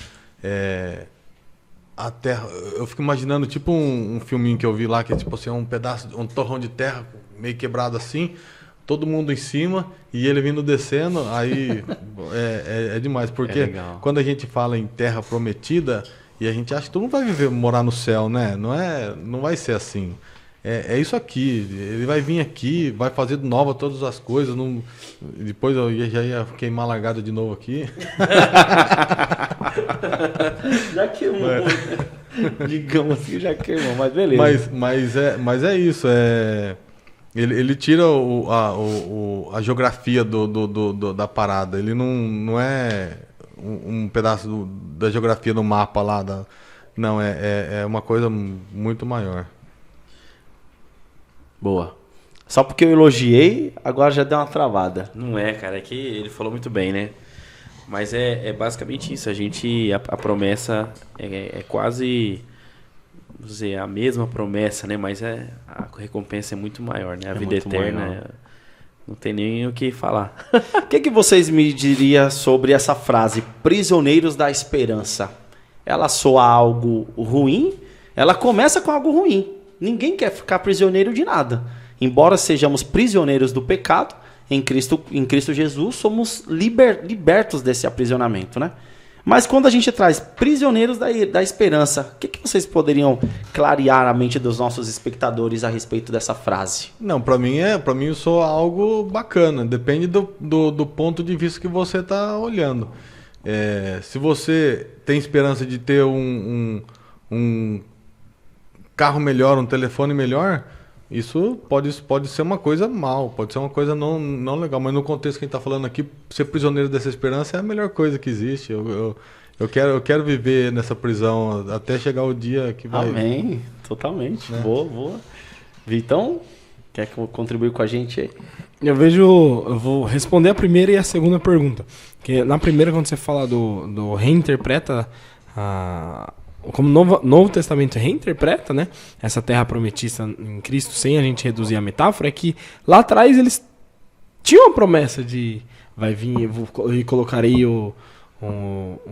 a terra, eu fico imaginando tipo um filminho que eu vi lá, que é tipo assim, um pedaço, um torrão de terra meio quebrado assim, todo mundo em cima e ele vindo descendo, aí é demais, porque quando a gente fala em terra prometida, e a gente acha que todo mundo vai morar no céu, né? Não vai ser assim. É isso aqui, ele vai vir aqui, vai fazer de nova todas as coisas, depois eu já ia queimar largada de novo aqui. Já queimou, digamos assim, já queimou, mas beleza. Mas é isso, ele tira a geografia da parada, ele não é um pedaço da geografia do mapa lá, não, é uma coisa muito maior. Boa. Só porque eu elogiei, agora já deu uma travada. Não é, cara, é que ele falou muito bem, né? Mas é basicamente isso. A promessa é quase, vamos dizer, a mesma promessa, né? Mas a recompensa é muito maior, né? A vida eterna, não tem nem o que falar. O que vocês me diriam sobre essa frase, prisioneiros da esperança? Ela soa algo ruim? Ela começa com algo ruim. Ninguém quer ficar prisioneiro de nada. Embora sejamos prisioneiros do pecado, em Cristo Jesus somos libertos desse aprisionamento, né? Mas quando a gente traz prisioneiros da esperança, o que vocês poderiam clarear a mente dos nossos espectadores a respeito dessa frase? Não, para mim soa algo bacana. Depende do ponto de vista que você está olhando. Se você tem esperança de ter um carro melhor, um telefone melhor, isso pode ser uma coisa mal, pode ser uma coisa não legal, mas no contexto que a gente está falando aqui, ser prisioneiro dessa esperança é a melhor coisa que existe. Eu quero viver nessa prisão até chegar o dia que vai... Amém, totalmente. Né? Boa. Vitão, quer contribuir com a gente aí? Eu vou responder a primeira e a segunda pergunta. Porque na primeira, quando você fala do reinterpreta como o Novo Testamento reinterpreta, né, essa terra prometida em Cristo, sem a gente reduzir a metáfora, é que lá atrás eles tinham a promessa de vai vir, eu colocarei um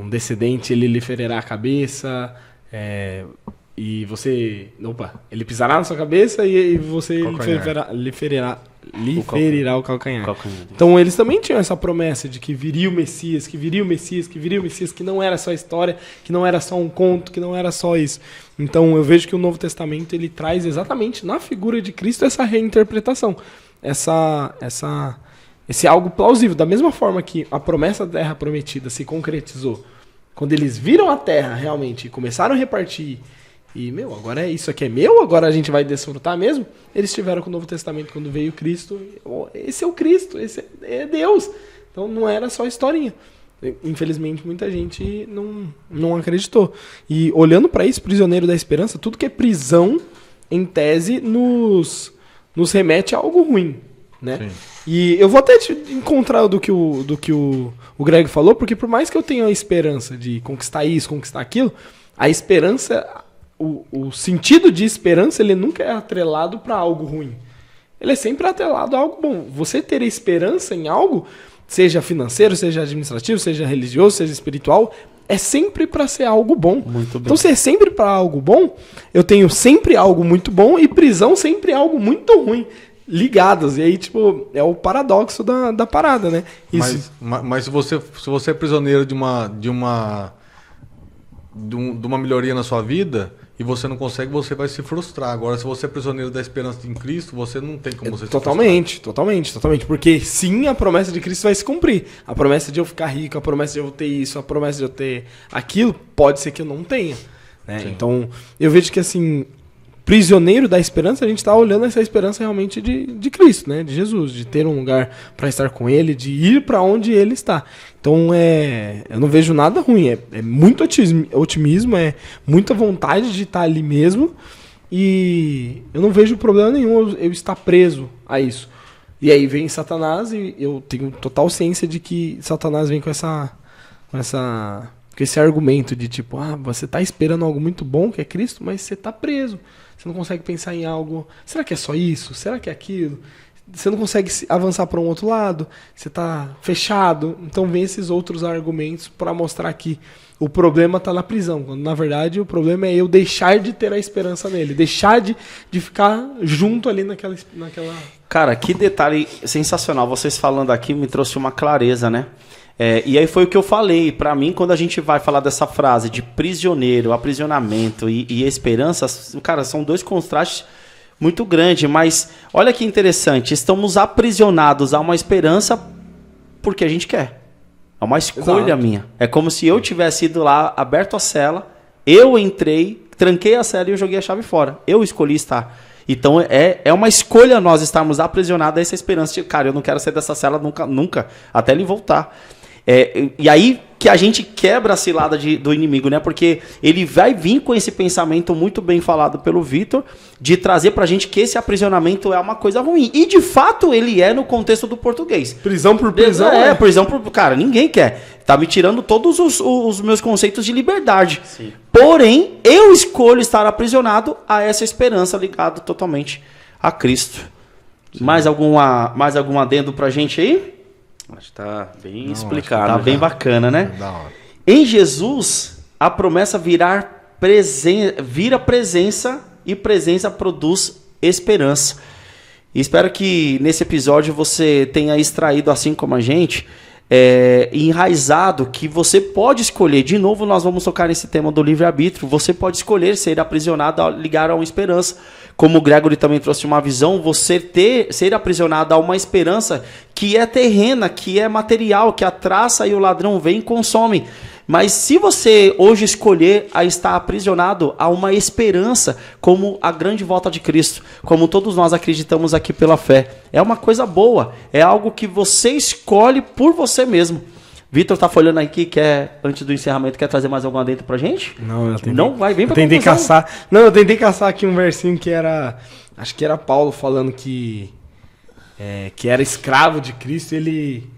descendente, ele lhe ferirá a cabeça, e você, ele pisará na sua cabeça e você lhe ferirá o calcanhar. Então eles também tinham essa promessa de que viria o Messias, que não era só história, que não era só um conto, que não era só isso. Então eu vejo que o Novo Testamento ele traz exatamente na figura de Cristo essa reinterpretação, esse algo plausível. Da mesma forma que a promessa da terra prometida se concretizou quando eles viram a terra realmente e começaram a repartir. E, agora isso aqui é meu? Agora a gente vai desfrutar mesmo? Eles tiveram com o Novo Testamento quando veio Cristo. Esse é o Cristo, esse é Deus. Então não era só historinha. Infelizmente muita gente não acreditou. E olhando para isso, prisioneiro da esperança, tudo que é prisão, em tese, nos remete a algo ruim. Né? Sim. E eu vou até te encontrar do que o Greg falou, porque por mais que eu tenha a esperança de conquistar isso, conquistar aquilo, a esperança... O sentido de esperança, ele nunca é atrelado para algo ruim. Ele é sempre atrelado a algo bom. Você ter esperança em algo, seja financeiro, seja administrativo, seja religioso, seja espiritual, é sempre para ser algo bom. Muito bem. Então, se é sempre para algo bom, eu tenho sempre algo muito bom e prisão sempre algo muito ruim. Ligados. E aí, é o paradoxo da parada, né? Isso. Mas se você é prisioneiro de uma melhoria na sua vida e você não consegue, você vai se frustrar. Agora, se você é prisioneiro da esperança em Cristo, você não tem como você se frustrar. Totalmente. Porque sim, a promessa de Cristo vai se cumprir. A promessa de eu ficar rico, a promessa de eu ter isso, a promessa de eu ter aquilo, pode ser que eu não tenha. Né? Então, eu vejo que assim, prisioneiro da esperança, a gente está olhando essa esperança realmente de Cristo, né? De Jesus, de ter um lugar para estar com Ele, de ir para onde Ele está. Então, eu não vejo nada ruim, é muito otimismo, é muita vontade de estar ali mesmo, e eu não vejo problema nenhum eu estar preso a isso. E aí vem Satanás, e eu tenho total ciência de que Satanás vem com esse argumento de você está esperando algo muito bom, que é Cristo, mas você está preso. Você não consegue pensar em algo, será que é só isso? Será que é aquilo? Você não consegue avançar para um outro lado, você está fechado. Então vem esses outros argumentos para mostrar que o problema está na prisão, quando na verdade o problema é eu deixar de ter a esperança nele, deixar de ficar junto ali naquela... Cara, que detalhe sensacional. Vocês falando aqui me trouxe uma clareza, né? E aí foi o que eu falei. Para mim, quando a gente vai falar dessa frase de prisioneiro, aprisionamento e esperança, cara, são dois contrastes muito grandes. Mas olha que interessante, estamos aprisionados a uma esperança porque a gente quer. É uma escolha minha. É como se eu tivesse ido lá, aberto a cela, eu entrei, tranquei a cela e eu joguei a chave fora. Eu escolhi estar. Então é uma escolha nós estarmos aprisionados a essa esperança de, cara, eu não quero sair dessa cela nunca, até ele voltar. E aí que a gente quebra a cilada do inimigo, né? Porque ele vai vir com esse pensamento muito bem falado pelo Vitor, de trazer pra gente que esse aprisionamento é uma coisa ruim. E de fato ele é no contexto do português. Prisão por prisão. Prisão por... Cara, ninguém quer. Tá me tirando todos os meus conceitos de liberdade. Sim. Porém, eu escolho estar aprisionado a essa esperança ligado totalmente a Cristo. Mais algum adendo pra gente aí? Acho que tá bem explicado. Tá bem bacana, né? Da hora. Em Jesus, a promessa vira presença e presença produz esperança. E espero que nesse episódio você tenha extraído, assim como a gente, enraizado que você pode escolher. De novo, nós vamos tocar nesse tema do livre-arbítrio. Você pode escolher ser aprisionado, ligar a uma esperança. Como o Gregory também trouxe uma visão, você ser aprisionado a uma esperança que é terrena, que é material, que a traça e o ladrão vêm e consomem. Mas se você hoje escolher a estar aprisionado a uma esperança, como a grande volta de Cristo, como todos nós acreditamos aqui pela fé, é uma coisa boa, é algo que você escolhe por você mesmo. Vitor tá folhando aqui, antes do encerramento, quer trazer mais algum adentro pra gente? Não, eu tentei. Não, vai, vem pra tentei conclusão. caçar. Não, eu tentei caçar aqui um versinho que era... Acho que era Paulo falando que era escravo de Cristo. Ele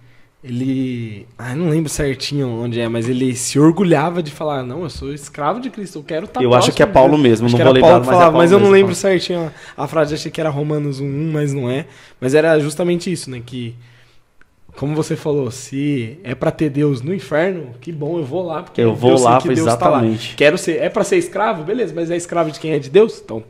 não lembro certinho onde é, mas ele se orgulhava de falar, não, eu sou escravo de Cristo, eu quero estar Eu acho que é Paulo mesmo, acho não que vou era lembrar, Paulo que mas é falava, Paulo mas eu não mesmo, lembro certinho a frase, achei que era Romanos 1:1, mas não é. Mas era justamente isso, né, que... Como você falou, se é pra ter Deus no inferno, que bom, eu vou lá, porque eu vou sei lá, que Deus exatamente. Tá lá. Quero ser, é pra ser escravo, beleza, mas é escravo de quem é de Deus? Então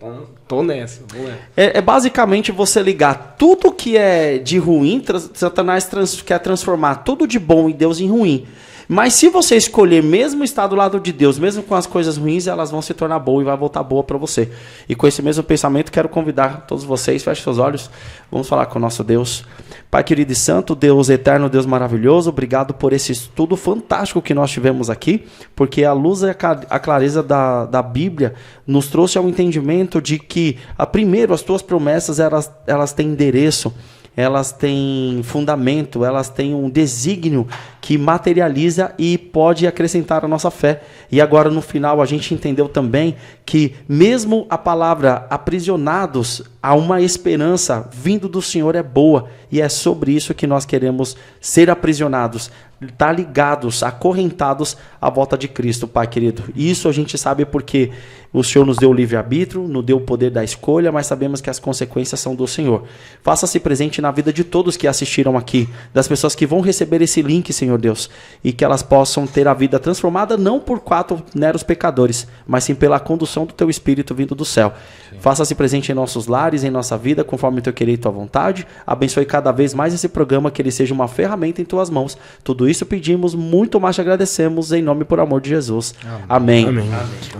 tô nessa, vou lá. É basicamente você ligar tudo que é de ruim, Satanás quer transformar tudo de bom em Deus em ruim. Mas se você escolher mesmo estar do lado de Deus, mesmo com as coisas ruins, elas vão se tornar boas e vai voltar boa para você. E com esse mesmo pensamento, quero convidar todos vocês, fechem seus olhos, vamos falar com o nosso Deus. Pai querido e santo, Deus eterno, Deus maravilhoso, obrigado por esse estudo fantástico que nós tivemos aqui, porque a luz e a clareza da Bíblia nos trouxe ao entendimento de que, primeiro, as tuas promessas, elas têm endereço, elas têm fundamento, elas têm um desígnio que materializa e pode acrescentar a nossa fé. E agora no final a gente entendeu também que mesmo a palavra aprisionados a uma esperança vindo do Senhor é boa, e é sobre isso que nós queremos ser aprisionados, estar ligados, acorrentados à volta de Cristo, Pai querido. Isso a gente sabe porque o Senhor nos deu o livre-arbítrio, nos deu o poder da escolha, mas sabemos que as consequências são do Senhor. Faça-se presente na vida de todos que assistiram aqui, das pessoas que vão receber esse link, Senhor Deus, e que elas possam ter a vida transformada não por 4 meros pecadores, mas sim pela condução do Teu Espírito vindo do céu. Faça-se presente em nossos lares, em nossa vida, conforme o Teu querer e Tua vontade. Abençoe cada vez mais esse programa, que ele seja uma ferramenta em Tuas mãos. Tudo isso pedimos, muito mais te agradecemos, em nome e por amor de Jesus. Amém. Amém.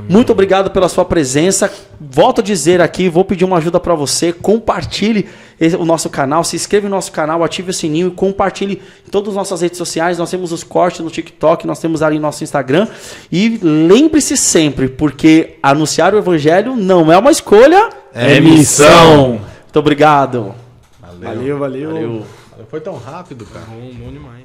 Muito obrigado pela sua presença. Volto a dizer aqui, vou pedir uma ajuda para você. Compartilhe o nosso canal, se inscreva no nosso canal, ative o sininho e compartilhe em todas as nossas redes sociais. Nós temos os cortes no TikTok, nós temos ali no nosso Instagram. E lembre-se sempre, porque anunciar o Evangelho não é uma escolha, É missão. Muito obrigado. Valeu. Foi tão rápido, cara. Bom demais.